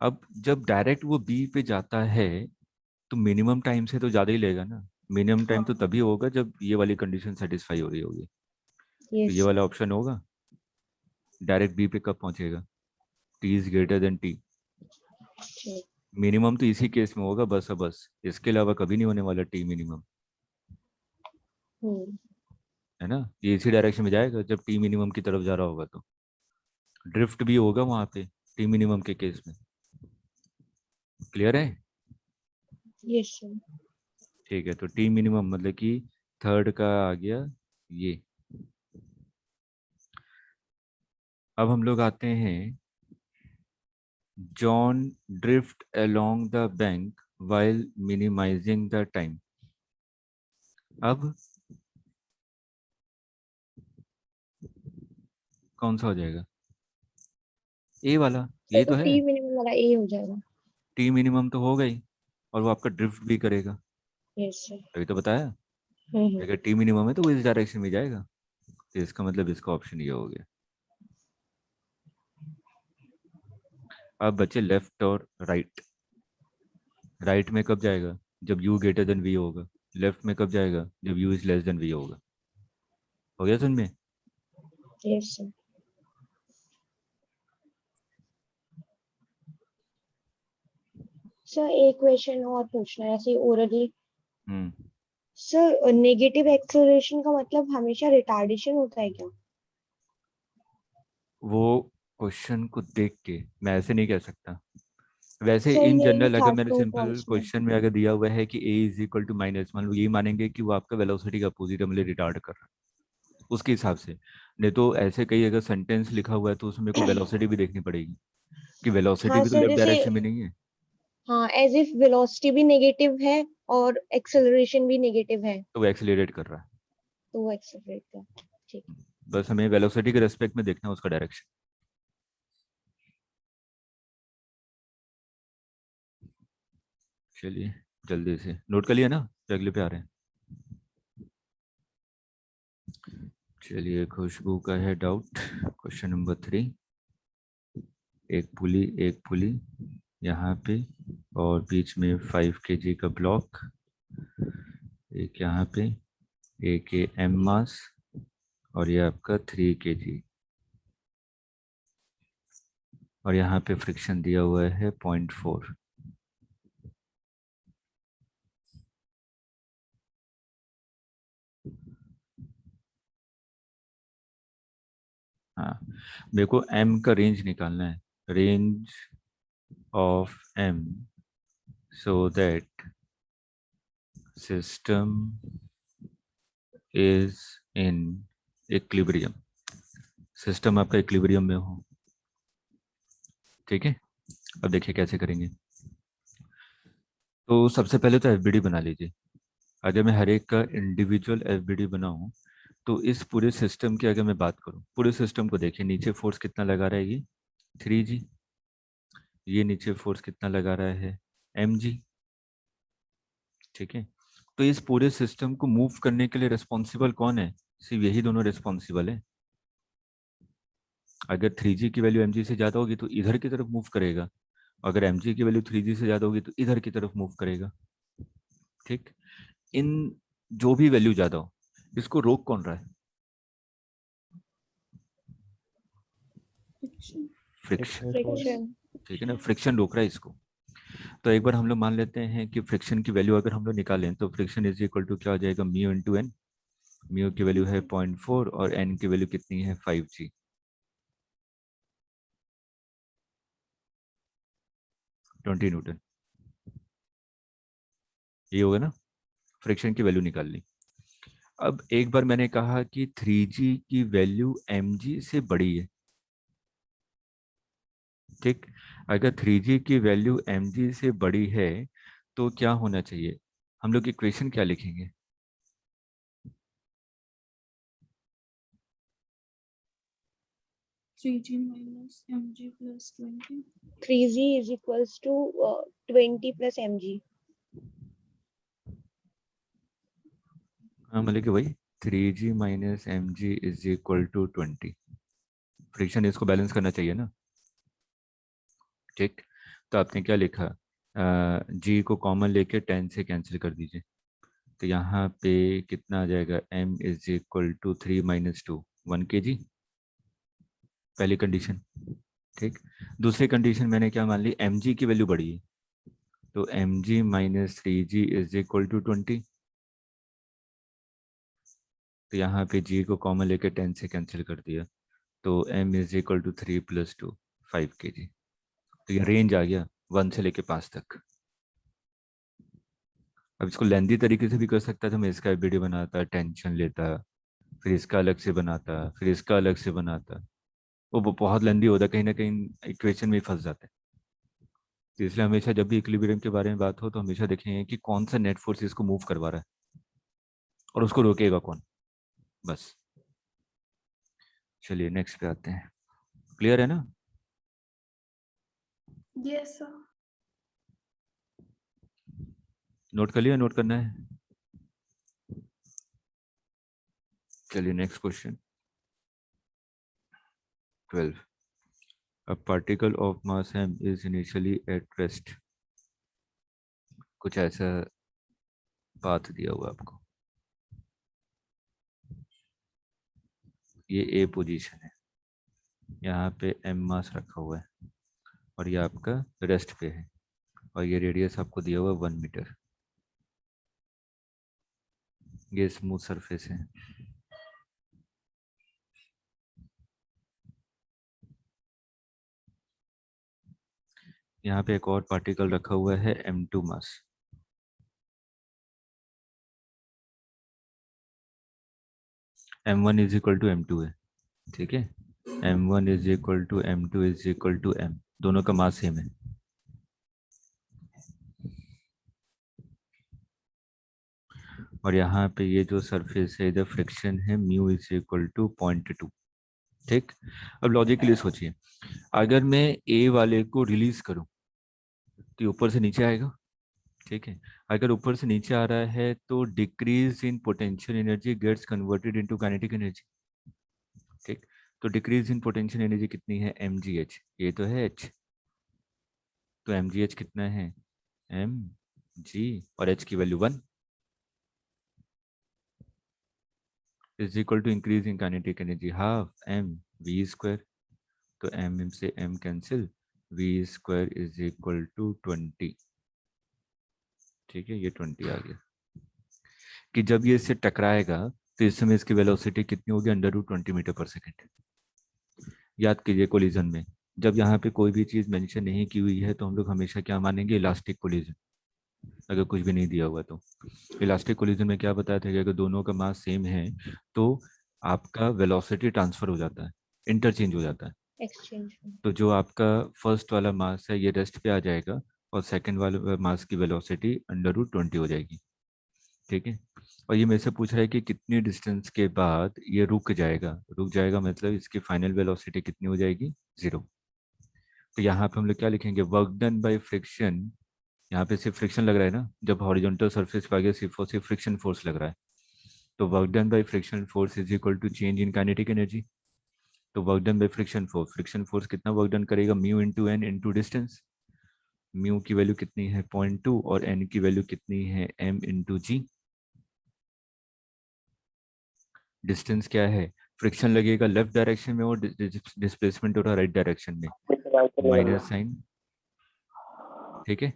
अब जब डायरेक्ट वो बी पे जाता है तो मिनिमम टाइम से तो ज़्यादा ही लेगा ना। मिनिमम टाइम तो तभी होगा जब ये वाली कंडीशन सेटिस्फाई हो रही होगी। तो यस ये सर। वाला ऑप्शन होगा। डायरेक्ट बी पे कब पहुंचेगा? T is greater then T. ठीक। मिनिमम तो इसी केस में होगा, बस बस इसके अलावा कभी नहीं होने वाला टी मिनिमम, हम्म है ना। ये इसी डायरेक्शन में जाएगा जब टी मिनिमम की तरफ जा रहा होगा तो। ड्रिफ्ट भी होगा वहाँ पे टी मिनिमम के केस में। क्लियर है? Yes sir. ठीक है, तो टी मिनिमम मतलब कि थर्ड का आ गया ये। अब हम लोग आते हैं, John drift along the bank while minimizing the time। अब कौन सा हो जाएगा? ए वाला, सर ये तो तो है। टी मिनिमम वाला ए हो जाएगा। टी मिनिमम तो हो गई, और वो आपका ड्रिफ्ट भी करेगा, यस सर। अभी तो बताया। हम्म अगर टी मिनिमम है तो वो इस डायरेक्शन में जाएगा, तो इसका मतलब इसका ऑप्शन ये हो गया। अब बचे लेफ्ट और राइट। राइट में कब जाएगा? जब u ग्रेटर देन v होगा। लेफ्ट में कब जाएगा? जब u is less then v होगा। हो गया समझ में? Yes sir. सर एक क्वेश्चन और पूछना है ऐसे ओरली। हम्म। सर नेगेटिव एक्सेलरेशन का मतलब हमेशा रिटार्डेशन होता है क्या? वो क्वेश्चन को देख के मैं ऐसे नहीं कह सकता, वैसे सर इन यही जनरल अगर था मैंने टू सिंपल कांस्टेंट। क्वेश्चन में अगर दिया हुआ है कि ए इज इक्वल टू माइनस, मान लो यही मानेंगे कि वो आपका वेलोसिटी का अपोजिट मतलब रिटार्ड कर रहा है उसके हिसाब से। नहीं तो ऐसे कई अगर सेंटेंस लिखा हुआ है तो उसमें को वेलोसिटी भी देखनी पड़ेगी कि वेलोसिटी हाँ भी तो सर, लेफ्ट जैसे डायरेक्शन में नहीं है। हाँ एज इफ वेलोसिटी भी नेगेटिव है और एक्सेलरेशन भी नेगेटिव है, तो वो एक्सीलरेट कर रहा है। तो वो एक्सेलरेट कर। ठीक। बस हमें वेलोसिटी के रेस्पेक्ट में देखना है उसका डायरेक्शन। चलिए जल्दी से नोट कर लिया ना, तो अगले पे आ रहे हैं। चलिए खुशबू का है डाउट, क्वेश्चन नंबर 3। एक पुली यहाँ पे और बीच में 5 kg का ब्लॉक, एक यहाँ पे एक ये एम मास और ये आपका 3 kg, और यहाँ पे फ्रिक्शन दिया हुआ है 0.4। हाँ, मेरे को एम का रेंज निकालना है, range of am so that system is in equilibrium, system आपका इक्विलिब्रियम में हो। ठीक है, अब देखिए कैसे करेंगे। तो सबसे पहले तो एफबीडी बना लीजिए। अगर मैं हर एक का इंडिविजुअल एफबीडी बनाऊं तो इस पूरे सिस्टम की अगर मैं बात करूं, पूरे सिस्टम को देखिए, नीचे फोर्स कितना लगा रहा है ये 3G, ये नीचे फोर्स कितना लगा रहा है mg। ठीक है, तो इस पूरे सिस्टम को मूव करने के लिए रिस्पॉन्सिबल कौन है? सिर्फ यही दोनों रिस्पॉन्सिबल है। अगर 3G की वैल्यू mg से ज़्यादा होगी तो इधर की तरफ मूव करेगा, अगर mg की वैल्यू 3G से ज़्यादा होगी तो इधर की तरफ मूव करेगा। ठीक, इन जो भी वैल्यू ज़्यादा हो, इसको रोक कौन रहा है? फ्रिक्शन। फोर्स। फ्रिक्शन। ठीक है ना, फ्रिक्शन रोक रहा है इसको। तो एक बार हम लोग मान लेते हैं कि फ्रिक्शन की वैल्यू अगर हम लोग निकालें तो फ्रिक्शन इज इक्वल टू क्या हो जाएगा, म्यू इंटू एन। म्यू की वैल्यू है 0.4 और एन की वैल्यू कितनी है 5G, 20 न्यूटन। ये होगा ना, फ्रिक्शन की वैल्यू निकाल ली। अब एक बार मैंने कहा कि 3G की वैल्यू mg से बड़ी है। ठीक, अगर 3G की वैल्यू mg से बड़ी है तो क्या होना चाहिए, हम लोग इक्वेशन क्या लिखेंगे? 3G minus mg plus 20. 3g is equals to 20 plus mg। हाँ मतलब कि वही 3G minus M G is equal to 20। Friction इसको बैलेंस करना चाहिए ना। ठीक, तो आपने क्या लिखा, जी को कॉमन लेके 10 से कैंसिल कर दीजिए, तो यहाँ पे कितना आ जाएगा, m is equal to 3 - 2 1 kg, पहली कंडीशन। ठीक, दूसरी कंडीशन मैंने क्या मान ली, mg की वैल्यू बढ़ी है, तो mg minus 3G is equal to 20, तो यहाँ पे g को कॉमन लेके 10 से कैंसिल कर दिया, तो m is equal to 3 + 2 5 kg। तो ये रेंज आ गया 1 से लेके 5 तक। अब इसको लेंदी तरीके से भी कर सकता था, मैं इसका वीडियो बनाता, टेंशन लेता, फिर इसका अलग से बनाता, फिर इसका अलग से बनाता, वो बहुत लेंदी होता, कहीं ना कहीं इक्वेशन में ही फंस जाता है। तो इसलिए हमेशा जब भी इक्विलिब्रियम के बारे में बात हो तो हमेशा देखेंगे कि कौन सा नेट फोर्स इसको मूव करवा रहा है और उसको रोकेगा कौन, बस। चलिए नेक्स्ट पे आते हैं, क्लियर है ना? Yes, sir. नोट कर लिया, नोट करना है? चलिए next question 12। A particle of mass m is initially at rest। कुछ ऐसा पाथ दिया हुआ है आपको, ये ए पोजीशन है, यहाँ पे एम मास रखा हुआ है और ये आपका रेस्ट पे है, और ये रेडियस आपको दिया हुआ है 1 मीटर। ये स्मूथ सरफेस है। यहाँ पे एक और पार्टिकल रखा हुआ है m2 mass. m1 is equal to m2 है, ठीक है। m1 is equal to m2 is equal to m, दोनों का मास सेम है। और यहाँ पे ये जो सरफेस है इधर फ्रिक्शन है म्यू इज इक्वल टू 0.2, ठीक। अब लॉजिकली सोचिए, अगर मैं ए वाले को रिलीज करूं तो ऊपर से नीचे आएगा, ठीक है। अगर ऊपर से नीचे आ रहा है तो decrease in potential energy gets converted into kinetic energy, ठीक। तो डिक्रीज इन पोटेंशियल एनर्जी कितनी है, mgh, ये तो है h, तो mgh कितना है, mg, और h की value 1 is equal to increase in kinetic energy half m v square, तो m से m cancel, v square is equal to 20, ठीक है। ये 20 आ गया कि जब ये इससे टकराएगा तो इस समय इसकी वेलोसिटी कितनी होगी, √20 मीटर पर सेकेंड। याद कीजिए कोलिजन में जब यहाँ पे कोई भी चीज़ मेंशन नहीं की हुई है तो हम लोग हमेशा क्या मानेंगे, इलास्टिक कोलिजन, अगर कुछ भी नहीं दिया हुआ तो। इलास्टिक कोलिजन में क्या बताया था कि अगर दोनों का मास सेम है तो आपका वेलोसिटी ट्रांसफर हो जाता है, इंटरचेंज हो जाता है। एक्सचेंज। तो जो आपका फर्स्ट वाला मास है ये रेस्ट पे आ जाएगा और सेकंड वाले मास की वेलोसिटी √20 हो जाएगी, ठीक है। और ये मेरे से पूछ रहा है कि कितनी डिस्टेंस के बाद ये रुक जाएगा, रुक जाएगा मतलब इसकी फाइनल वेलोसिटी कितनी हो जाएगी, 0। तो यहाँ पे हम लोग क्या लिखेंगे, वर्क डन बाय फ्रिक्शन, यहाँ पे सिर्फ फ्रिक्शन लग रहा है ना, जब हॉरिजॉन्टल सरफेस पे आ गया सिर्फ और सिर्फ फ्रिक्शन फोर्स लग रहा है। तो work done by friction force is equal to change in kinetic energy. तो work done by friction force कितना वर्क डन करेगा, mu into N into distance. Mu की वैल्यू कितनी है 0.2 और एन की वैल्यू कितनी है m इंटू जी। डिस्टेंस क्या है, फ्रिक्शन लगेगा लेफ्ट डायरेक्शन में और डिस्प्लेसमेंट हो रहा है राइट डायरेक्शन में, माइनस साइन, ठीक है,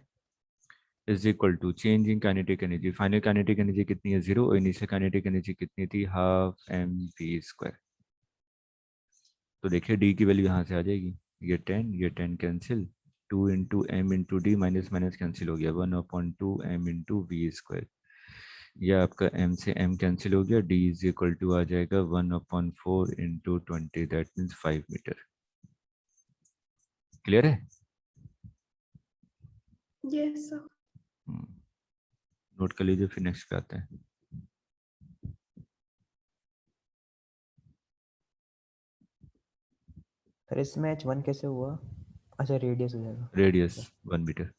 is equal to change in kinetic energy. Final kinetic energy कितनी है 0 और इनिशियल काइनेटिक एनर्जी कितनी थी, हाफ mv स्क्वायर। तो देखिए डी की वैल्यू यहाँ से आ जाएगी, ये 10 cancel, 2 into M into D, minus minus cancel हो गया, 1/2 m इंटू वी स्क्वायर। यह आपका m से m कैंसिल हो गया, d इज इक्वल टू आ जाएगा 1/4 into 20, that means 5 metre. Clear है? Yes, sir. नोट कर लीजिए, फिर नेक्स्ट पे आते हैं। फिर इसमें h1 कैसे हुआ? अच्छा रेडियस हो जाएगा। Radius 1 metre.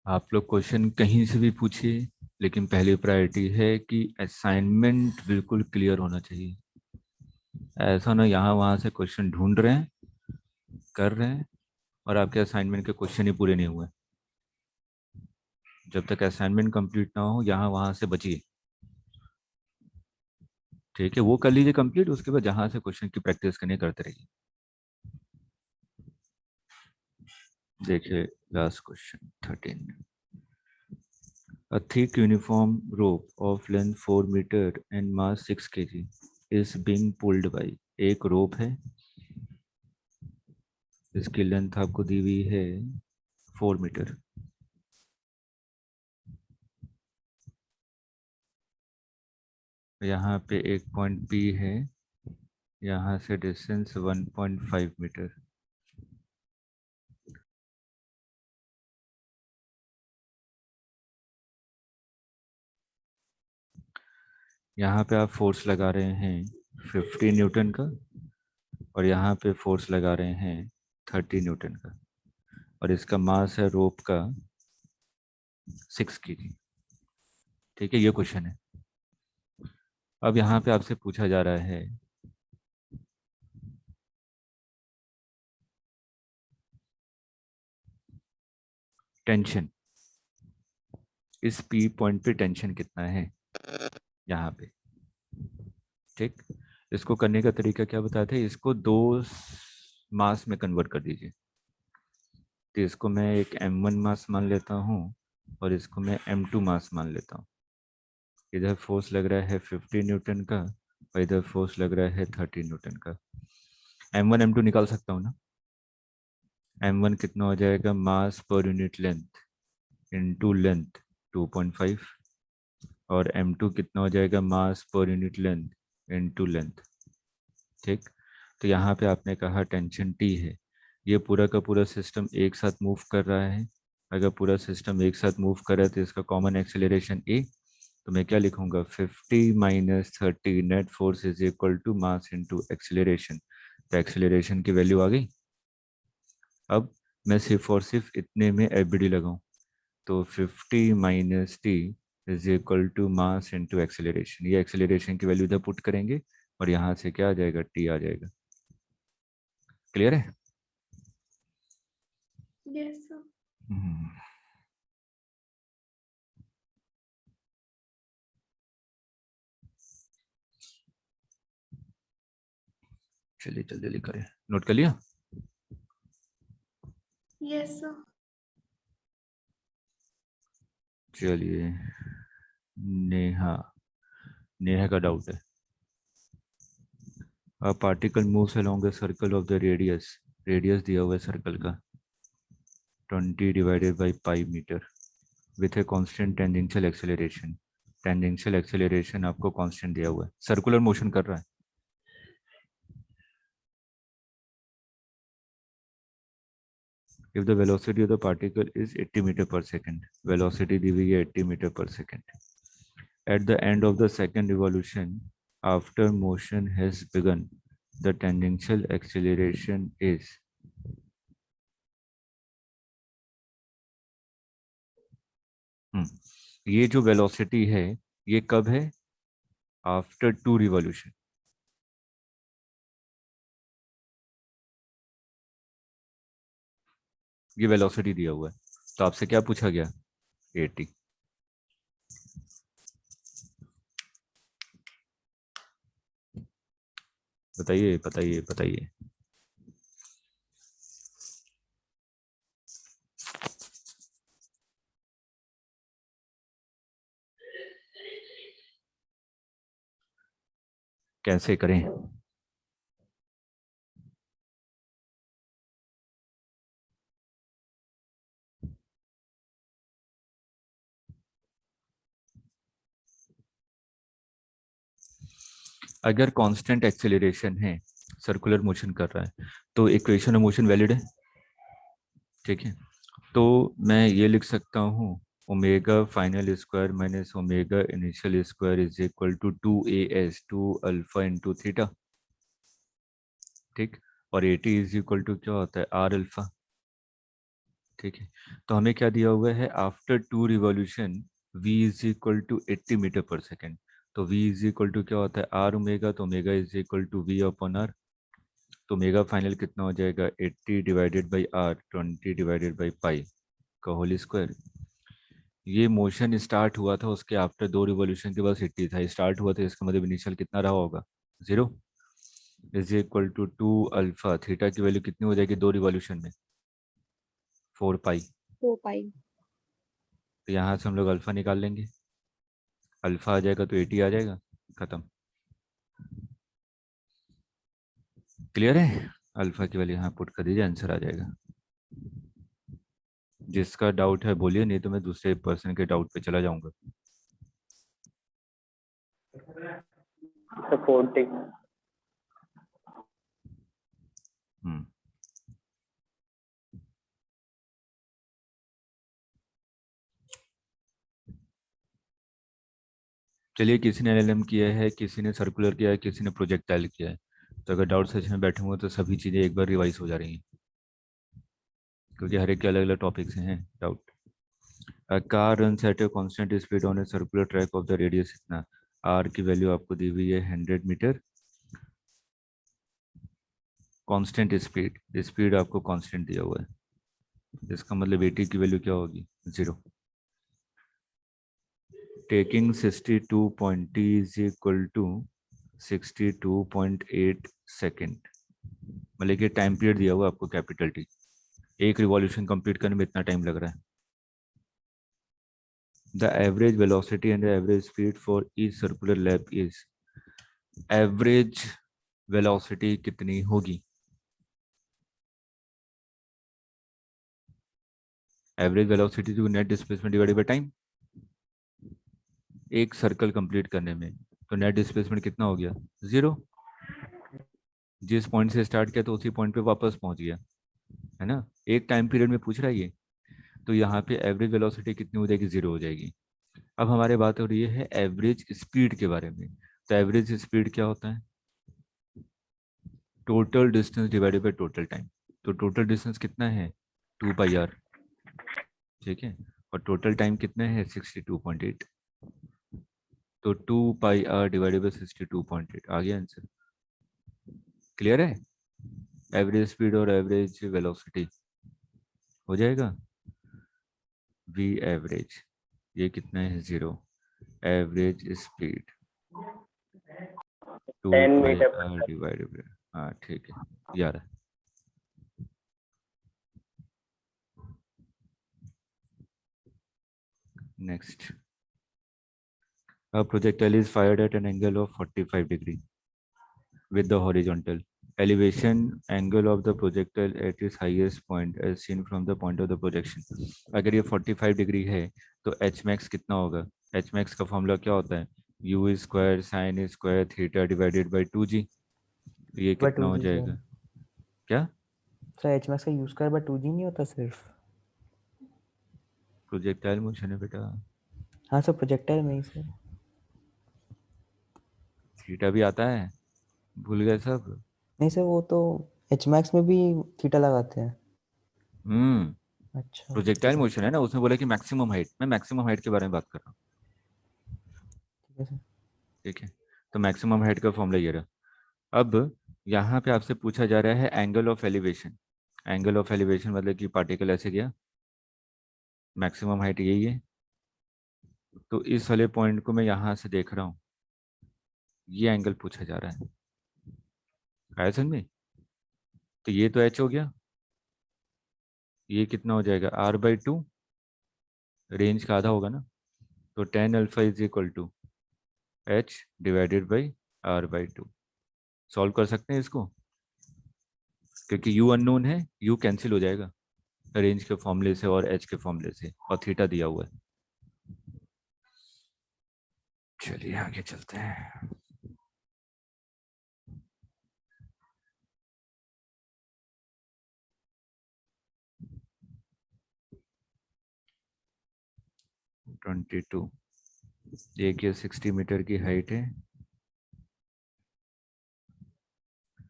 आप लोग क्वेश्चन कहीं से भी पूछिए, लेकिन पहली प्रायोरिटी है कि असाइनमेंट बिल्कुल क्लियर होना चाहिए। ऐसा ना यहाँ वहाँ से क्वेश्चन ढूंढ रहे हैं, कर रहे हैं, और आपके असाइनमेंट के क्वेश्चन ही पूरे नहीं हुए। जब तक असाइनमेंट कंप्लीट ना हो यहाँ वहाँ से बचिए, ठीक है। वो कर लीजिए कंप्लीट, उसके बाद जहाँ से क्वेश्चन की प्रैक्टिस करनी करते रहिए। देखिए last question 13। A thick uniform rope of length 4 meter and mass 6 kg is being pulled by, एक रोप है, इसकी लेंथ आपको दी हुई है 4 मीटर। यहाँ पे एक पॉइंट P है, यहाँ से डिस्टेंस 1.5 मीटर। यहाँ पे आप फोर्स लगा रहे हैं 50 न्यूटन का, और यहाँ पे फोर्स लगा रहे हैं 30 न्यूटन का, और इसका मास है रोप का 6 kg, ठीक है। ये क्वेश्चन है। अब यहाँ पे आपसे पूछा जा रहा है टेंशन, इस P पॉइंट पे टेंशन कितना है यहाँ पे, ठीक। इसको करने का तरीका क्या बताते हैं, इसको दो मास में कन्वर्ट कर दीजिए। तो इसको मैं एक m1 मास मान लेता हूँ और इसको मैं m2 मास मान लेता हूँ। इधर फोर्स लग रहा है 50 न्यूटन का और इधर फोर्स लग रहा है 30 न्यूटन का। m1 m2 निकाल सकता हूँ ना। m1 कितना हो जाएगा, मास per unit length into length 2.5 और m2 कितना हो जाएगा, मास per unit length into length. ठीक, तो यहाँ पे आपने कहा टेंशन T है। ये पूरा का पूरा सिस्टम एक साथ मूव कर रहा है। अगर पूरा सिस्टम एक साथ मूव कर रहा है तो इसका कॉमन एक्सेलरेशन A। तो मैं क्या लिखूंगा, 50 minus 30 net force is equal to mass into acceleration. तो एक्सेलरेशन की वैल्यू आ गई। अब मैं सिर्फ और सिर्फ इतने में एफबीडी लगाऊं, तो 50 minus T is equal to mass into acceleration. ये एक्सेलरेशन की वैल्यू इधर पुट करेंगे और यहाँ से क्या आ जाएगा, टी आ जाएगा। क्लियर है? Yes, sir. हम्म। चलिए जल्दी जल्दी करें, नोट कर लिया? Yes, sir. चलिए, नेहा, नेहा का डाउट है। A particle moves along the circle of the radius, radius दिया हुआ है सर्कल का 20 divided by pi metre with a constant tangential acceleration. Tangential acceleration आपको कांस्टेंट दिया हुआ है, सर्कुलर मोशन कर रहा है। If the velocity of the particle is 80 meter per second, velocity दी हुई है 80 meter per second. At the end of the second revolution, after motion has begun, the tangential acceleration is ये जो velocity है ये कब है, आफ्टर 2 रिवॉल्यूशन। ये velocity दिया हुआ है, तो आपसे क्या पूछा गया, 80। बताइए बताइए बताइए। कैसे करें? अगर कांस्टेंट एक्सेलरेशन है, सर्कुलर मोशन कर रहा है, तो इक्वेशन ऑफ मोशन वैलिड है। ठीक है, तो मैं ये लिख सकता हूँ, omega final square minus omega initial square is equal to 2as 2 alpha into theta. ठीक, और 80 इज इक्वल टू क्या होता है, आर अल्फा। ठीक है, तो हमें क्या दिया हुआ है, after 2 revolution v is equal to 80 metre per second. तो v इज इक्वल टू क्या होता है, आर ओमेगा, तो omega is equal to v upon R. तो ओमेगा फाइनल कितना हो जाएगा, 80 divided by R 20 divided by pi का होल स्क्वायर। ये मोशन स्टार्ट हुआ था, उसके आफ्टर 2 रिवॉल्यूशन के बाद 80 था, स्टार्ट हुआ था, इसका मतलब इनिशियल कितना रहा होगा, 0 is equal to 2 alpha. Theta की वैल्यू कितनी हो जाएगी 2 रिवॉल्यूशन में, 4 पाई। 4 पाई। तो यहाँ से हम लोग अल्फा निकाल लेंगे, अल्फा आ जाएगा तो 80 आ जाएगा, खत्म। क्लियर है? अल्फा की वैल्यू यहाँ पुट कर दीजिए, आंसर आ जाएगा। जिसका डाउट है बोलिए, नहीं तो मैं दूसरे पर्सन के डाउट पे चला जाऊंगा। सपोर्टिंग। हम्म, चलिए, किसी ने एलएलएम किया है, किसी ने सर्कुलर किया है, किसी ने प्रोजेक्टाइल किया है। तो अगर डाउट सेशन में बैठे हुए तो सभी चीज़ें एक बार रिवाइज हो जा रही हैं, क्योंकि हर एक के अलग अलग टॉपिक्स हैं doubt. Car runs at a constant speed on a circular track of the radius इतना। आर की वैल्यू आपको दी हुई है 100 मीटर। कांस्टेंट स्पीड, स्पीड आपको कांस्टेंट दिया हुआ है, इसका मतलब 80 की वैल्यू क्या होगी, 0। Taking 62.t is equal to 62.8 second, मतलब कि टाइम पीरियड दिया हुआ आपको कैपिटल टी। एक रिवॉल्यूशन कंप्लीट करने में इतना टाइम लग रहा है। The average velocity and the average speed for each circular lap is, average velocity कितनी होगी? Average velocity to net displacement divided by time, एक सर्कल कंप्लीट करने में, तो नेट डिस्प्लेसमेंट कितना हो गया? 0। जिस पॉइंट से स्टार्ट किया तो उसी पॉइंट पे वापस पहुंच गया, है ना। एक टाइम पीरियड में पूछ रहा है ये, तो यहाँ पे एवरेज वेलोसिटी कितनी हो जाएगी? 0 हो जाएगी। अब हमारे बात हो रही है एवरेज स्पीड के बारे में। तो एवरेज स्पीड क्या होता है? Total distance divided by total time. तो टोटल डिस्टेंस कितना है? 2πr, ठीक है। और टोटल टाइम कितना है? 62.8। तो 2πr डिवाइडेड बाय 62.8 आ गया आंसर। क्लियर है? एवरेज स्पीड और एवरेज वेलोसिटी हो जाएगा। वी एवरेज, ये कितना है? 0। Average speed 2πr divided by, हाँ ठीक है, यार है। Next, a projectile is fired at an angle of 45 degree with the horizontal elevation angle of the projectile at its highest point as seen from the point of the projection। अगर ये 45 degree है तो H max कितना होगा? H max का formula क्या होता है? You square sine square theta divided by 2g। तो ये कितना हो 2g जाएगा? क्या? सर एच मैक्स का यूज कर बट 2g नहीं होता सिर्फ। प्रोजेक्टाइल मोशन है बेटा, हाँ सर प्रोजेक्टाइल में ही सर। थीटा भी आता है, भूल गए सब। नहीं सर वो तो एच मैक्स में भी थीटा लगाते हैं। अच्छा प्रोजेक्टाइल मोशन है ना, उसने बोला कि मैक्सिमम हाइट, मैं मैक्सिमम हाइट के बारे में बात कर रहा हूँ, ठीक है सर। ठीक है। तो मैक्सिमम हाइट का फॉर्मूला ये रहा। अब यहाँ पे आपसे पूछा जा रहा है angle of elevation. Angle of elevation मतलब कि पार्टिकल ऐसे गया, मैक्सिमम हाइट यही है। तो इस वाले पॉइंट को मैं यहाँ से देख रहा हूँ, ये एंगल पूछा जा रहा है, आया समझ में? तो ये तो एच हो गया, ये कितना हो जाएगा? r/2, रेंज का आधा होगा ना। तो tan alpha is equal to h divided by r/2। Solve कर सकते हैं इसको, क्योंकि u अननोन है, u कैंसिल हो जाएगा रेंज के फॉर्मूले से और h के फॉर्मूले से, और थीटा दिया हुआ है। चलिए आगे चलते हैं। ट्वेंटी टू, एक ये 60 मीटर की हाइट है,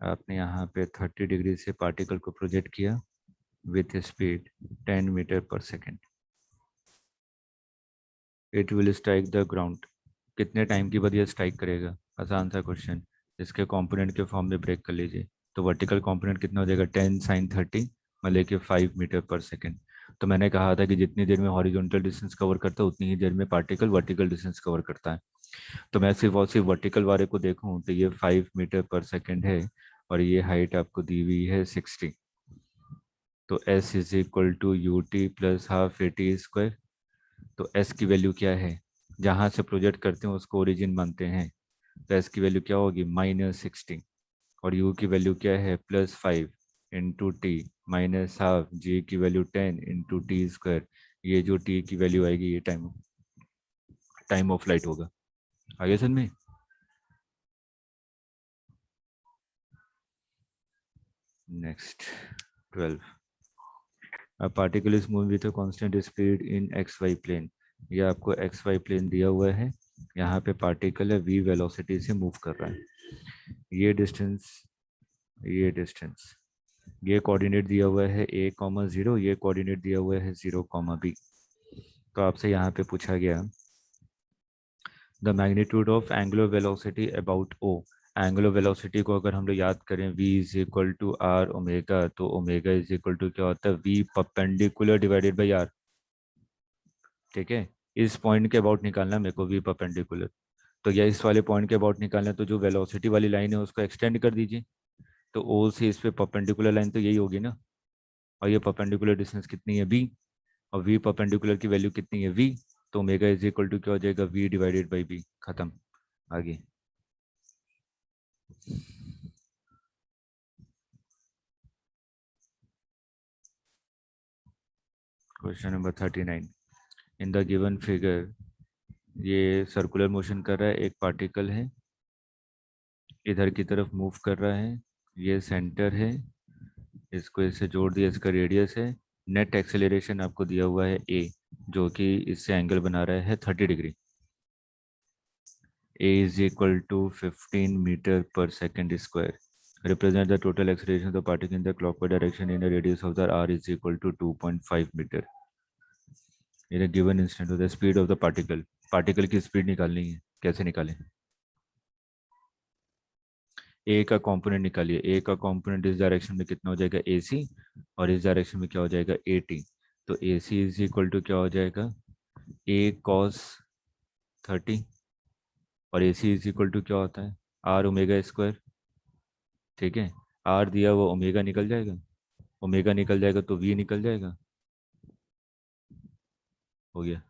आपने यहाँ पे 30 डिग्री से पार्टिकल को प्रोजेक्ट किया with speed 10 metre per second. It will strike the ground, कितने टाइम के बाद ये स्ट्राइक करेगा? आसान सा क्वेश्चन, इसके कंपोनेंट के फॉर्म में ब्रेक कर लीजिए। तो वर्टिकल कंपोनेंट कितना हो जाएगा? 10 sin 30 मतलब कि 5 मीटर पर सेकेंड। तो मैंने कहा था कि जितनी देर में हॉरिजॉन्टल डिस्टेंस कवर करता है उतनी ही देर में पार्टिकल वर्टिकल डिस्टेंस कवर करता है। तो मैं सिर्फ और सिर्फ वर्टिकल वाले को देखूँ तो ये 5 मीटर पर सेकेंड है, और ये हाइट आपको दी हुई है 60। तो s is equal to U T plus half AT²। तो s की वैल्यू क्या है? जहाँ से प्रोजेक्ट करते हैं उसको ओरिजिन मानते हैं, तो s की वैल्यू क्या होगी? -60। और u की वैल्यू क्या है? +5 इंटू टी माइनस हाफ, जी की वैल्यू 10 इंटू T²। ये जो t की वैल्यू आएगी ये टाइम ऑफ फ्लाइट होगा। आगे समझ में? Next 12, a particle is moving with a constant speed in XY plane. ये आपको XY प्लेन दिया हुआ है, यहाँ पे पार्टिकल है v वेलोसिटी से मूव कर रहा है। ये डिस्टेंस, ये डिस्टेंस, ये कोऑर्डिनेट दिया हुआ है a,0, ये कोऑर्डिनेट दिया हुआ है 0,b। तो आपसे यहाँ पे पूछा गया the magnitude of angular velocity about o। Angular velocity को अगर हम लोग याद करें v is equal to r omega, तो ओमेगा इज इक्वल टू क्या होता है? v perpendicular divided by r, ठीक है। इस पॉइंट के अबाउट निकालना मेरे को v परपेंडिकुलर। तो या इस वाले पॉइंट के अबाउट निकालना, तो जो वेलोसिटी वाली लाइन है उसको एक्सटेंड कर दीजिए। तो o से इस पे परपेंडिकुलर लाइन तो यही होगी ना, और ये परपेंडिकुलर डिस्टेंस कितनी है b, और v परपेंडिकुलर की वैल्यू कितनी है v, तो ओमेगा इज इक्वल टू क्या हो जाएगा v डिवाइडेड बाई b, खत्म। आगे question number 39। In the given figure, ये सर्कुलर मोशन कर रहा है, एक पार्टिकल है, इधर की तरफ मूव कर रहा है, ये सेंटर है, इसको इससे जोड़ दिया, इसका रेडियस है। नेट एक्सेलरेशन आपको दिया हुआ है a, जो कि इससे एंगल बना रहा है 30 degree. a is equal to 15 meter per second square. Represent the total acceleration of the particle in the clockwise direction in a radius of the r is equal to 2.5 meter. In a given instant of the speed of the particle. Particle की speed निकालनी है, कैसे निकालें? ए का component निकालिए। ए का component इस direction में कितना हो जाएगा AC, और इस डायरेक्शन में क्या हो जाएगा AT। तो AC इज इक्वल टू क्या हो जाएगा A cos 30, और AC इज इक्वल टू क्या होता है R ओमेगा स्क्वायर। ठीक है, R दिया वो ओमेगा निकल जाएगा, ओमेगा निकल जाएगा तो V निकल जाएगा, हो गया।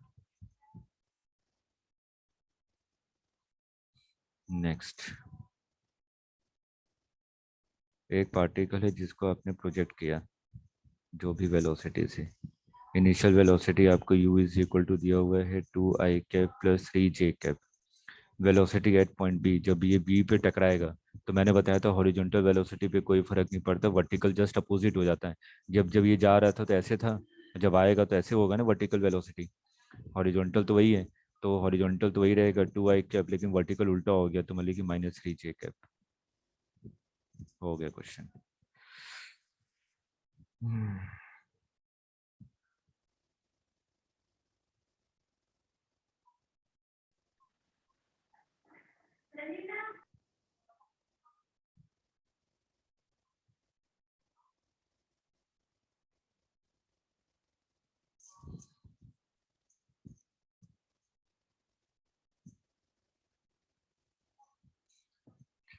नेक्स्ट, एक पार्टिकल है जिसको आपने प्रोजेक्ट किया जो भी वेलोसिटी से। इनिशियल वेलोसिटी आपको u इज इक्वल टू दिया हुआ है 2i cap plus 3j cap. Velocity at point B, जब ये बी पे टकराएगा, तो मैंने बताया था हॉरिजॉन्टल वेलोसिटी पे कोई फर्क नहीं पड़ता, वर्टिकल जस्ट अपोजिट हो जाता है। जब जब ये जा रहा था तो ऐसे था, जब आएगा तो ऐसे होगा ना वर्टिकल वेलोसिटी। हॉरिजॉन्टल तो वही है, तो हॉरिजॉन्टल तो वही रहेगा 2i कैप, लेकिन वर्टिकल उल्टा हो गया तो मतलब कि -3j कैप। हो गया क्वेश्चन।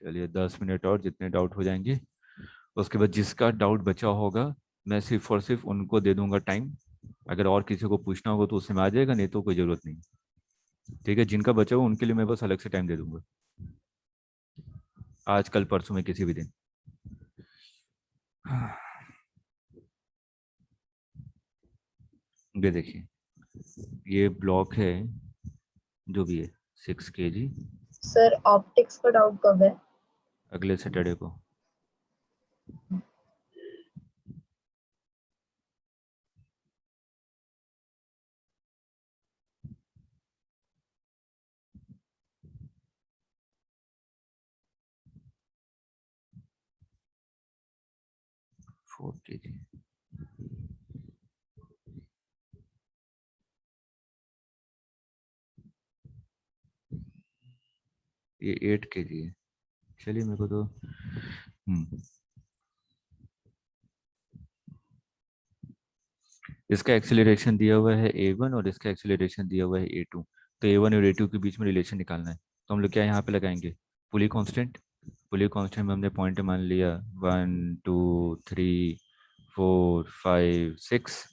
चलिए 10 मिनट और, जितने डाउट हो जाएंगे उसके बाद जिसका डाउट बचा होगा मैं सिर्फ और सिर्फ उनको दे दूंगा टाइम। अगर और किसी को पूछना होगा तो उससे में आ जाएगा, नहीं तो कोई ज़रूरत नहीं। ठीक है, जिनका बचा हो उनके लिए मैं बस अलग से टाइम दे दूंगा, आज कल परसों में किसी भी दिन। ये देखिए, ये ब्लॉक है जो भी है 6 kg, सर ऑप्टिक्स का डाउट कब है? अगले सैटरडे को। फोर kg, ये 8 kg है। चलिए मेरे को तो इसका एक्सेलरेशन दिया हुआ है a1 और इसका एक्सेलरेशन दिया हुआ है a2। तो a1 और a2 के बीच में रिलेशन निकालना है, तो हम लोग क्या यहाँ पे लगाएंगे, पुली कांस्टेंट। पुली कांस्टेंट में हमने पॉइंट मान लिया 1 2 3 4 5 6।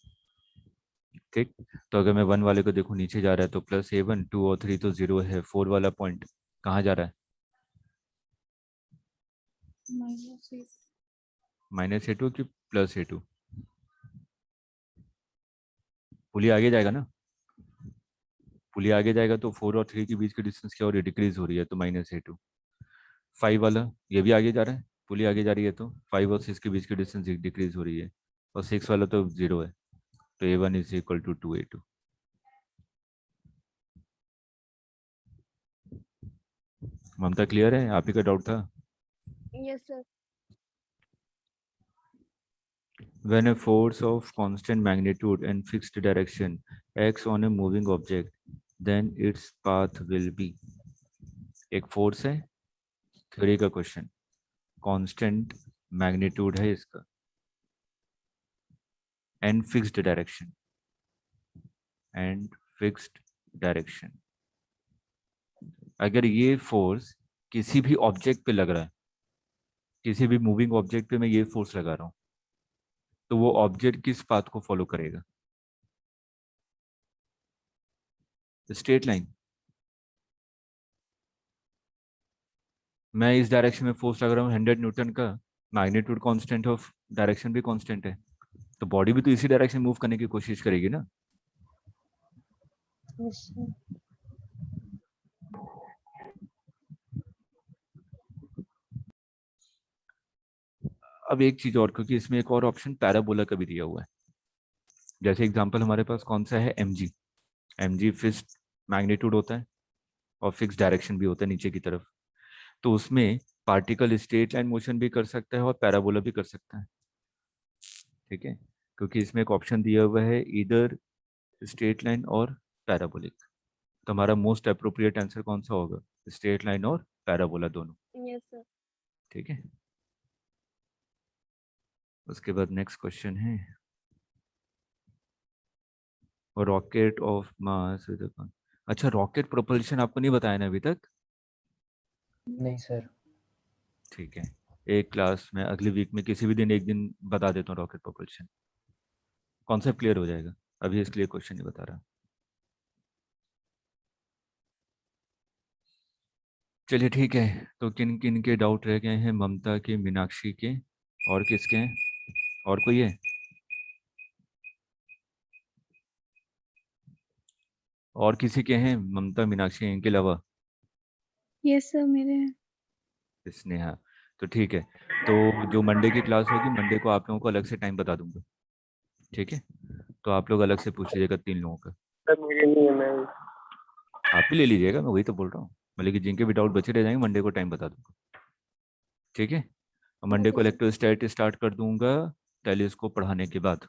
ठीक, तो अगर मैं 1 वाले को देखूँ नीचे जा रहा है तो +a1, 2 और 3 तो 0 है, 4 वाला पॉइंट कहाँ जा रहा है, -a2 की +a2। पुली आगे जाएगा ना, पुली आगे जाएगा तो 4 और 3 के बीच की डिस्टेंस क्या हो रही है, डिक्रीज हो रही है, तो -a2। 5 वाला ये भी आगे जा रहा है, पुली आगे जा रही है तो 5 और 6 के बीच की डिस्टेंस डिक्रीज हो रही है, और 6 वाला तो 0 है, तो a1 is equal to 2a2। Mamta clear है, आप ही का डाउट था? Yes sir. When a force of constant magnitude and fixed direction acts on a moving object, then its path will be। एक फोर्स है, थ्योरी का क्वेश्चन, कांस्टेंट मैग्नीट्यूड है इसका, and fixed direction, and fixed direction. अगर ये force किसी भी object पे लग रहा है, किसी भी मूविंग ऑब्जेक्ट पे मैं ये फोर्स लगा रहा हूँ, तो वो ऑब्जेक्ट किस पाथ को फॉलो करेगा? Straight line. मैं इस डायरेक्शन में फोर्स लगा रहा हूँ 100 न्यूटन का, मैग्नीट्यूड कांस्टेंट ऑफ डायरेक्शन भी कांस्टेंट है, तो बॉडी भी तो इसी डायरेक्शन मूव करने की कोशिश करेगी ना। Yes, sir. अब एक चीज और, क्योंकि इसमें एक और ऑप्शन पैराबोला का भी दिया हुआ है। जैसे एग्जांपल हमारे पास कौन सा है, एमजी। एमजी फिक्स्ड मैग्नीट्यूड होता है और फिक्स डायरेक्शन भी होता है नीचे की तरफ, तो उसमें पार्टिकल स्ट्रेट लाइन मोशन भी कर सकता है और पैराबोला भी कर सकता है। ठीक है, क्योंकि इसमें एक ऑप्शन दिया हुआ है इधर स्ट्रेट लाइन और पैराबोलिक। तो हमारा मोस्ट अप्रोप्रिएट आंसर कौन सा होगा, स्ट्रेट लाइन और पैराबोला दोनों। Yes, sir. ठीक है, उसके बाद नेक्स्ट क्वेश्चन है, रॉकेट ऑफ मास। अच्छा, रॉकेट प्रोपल्शन आपको नहीं बताया ना अभी तक? नहीं सर। ठीक है, एक क्लास में अगली वीक में किसी भी दिन एक दिन बता देता हूँ रॉकेट प्रोपल्शन, कॉन्सेप्ट क्लियर हो जाएगा। अभी इसके लिए क्वेश्चन नहीं बता रहा। चलिए ठीक है, तो किन किन के डाउट रह गए हैं? ममता के, मीनाक्षी के, और किसके हैं? और कोई है? और किसी के हैं? ममता, मीनाक्षी, इनके अलावा? यस सर मेरे हैं। स्नेहा। तो ठीक है, तो जो मंडे की क्लास होगी, मंडे को आप लोगों को अलग से टाइम बता दूंगा। ठीक है, तो आप लोग अलग से पूछ लीजिएगा 3 लोगों का। सर मेरे लिए है, मैं आप ही ले लीजिएगा, मैं वही तो बोल रहा हूँ, मतलब कि जिनके भी डाउट बचे रह जाएंगे मंडे को टाइम बता दूंगा। ठीक है, और मंडे को इलेक्ट्रोस्टैट स्टार्ट कर दूंगा टेलीस्कोप पढ़ाने के बाद।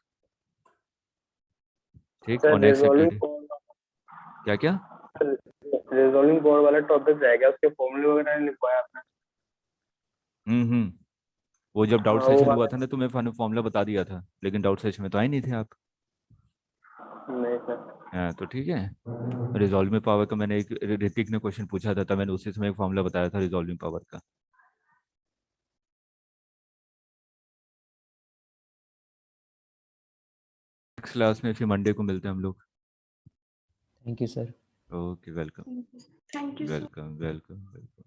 ठीक, और नेक्स्ट सैटरडे क्या क्या? रिजॉल्विंग पावर वाला टॉपिक रह गया, उसके फॉर्मूले वगैरह नहीं लिख पाया आपने। हम्म, वो जब डाउट हाँ, वो सेशन हुआ वाला था ना तो मैं फॉर्मूला बता दिया था, लेकिन डाउट सेशन में तो आए नहीं थे आप। नहीं सर। हाँ तो ठीक है, रिजॉल्विंग पावर का मैंने एक, ऋतिक ने क्वेश्चन पूछा था, मैंने उसी समय एक फॉर्मूला बताया था रिजॉल्विंग पावर का। नेक्स्ट क्लास में फिर मंडे को मिलते हैं हम लोग। Thank you sir. Okay, welcome thank you sir. Welcome welcome welcome.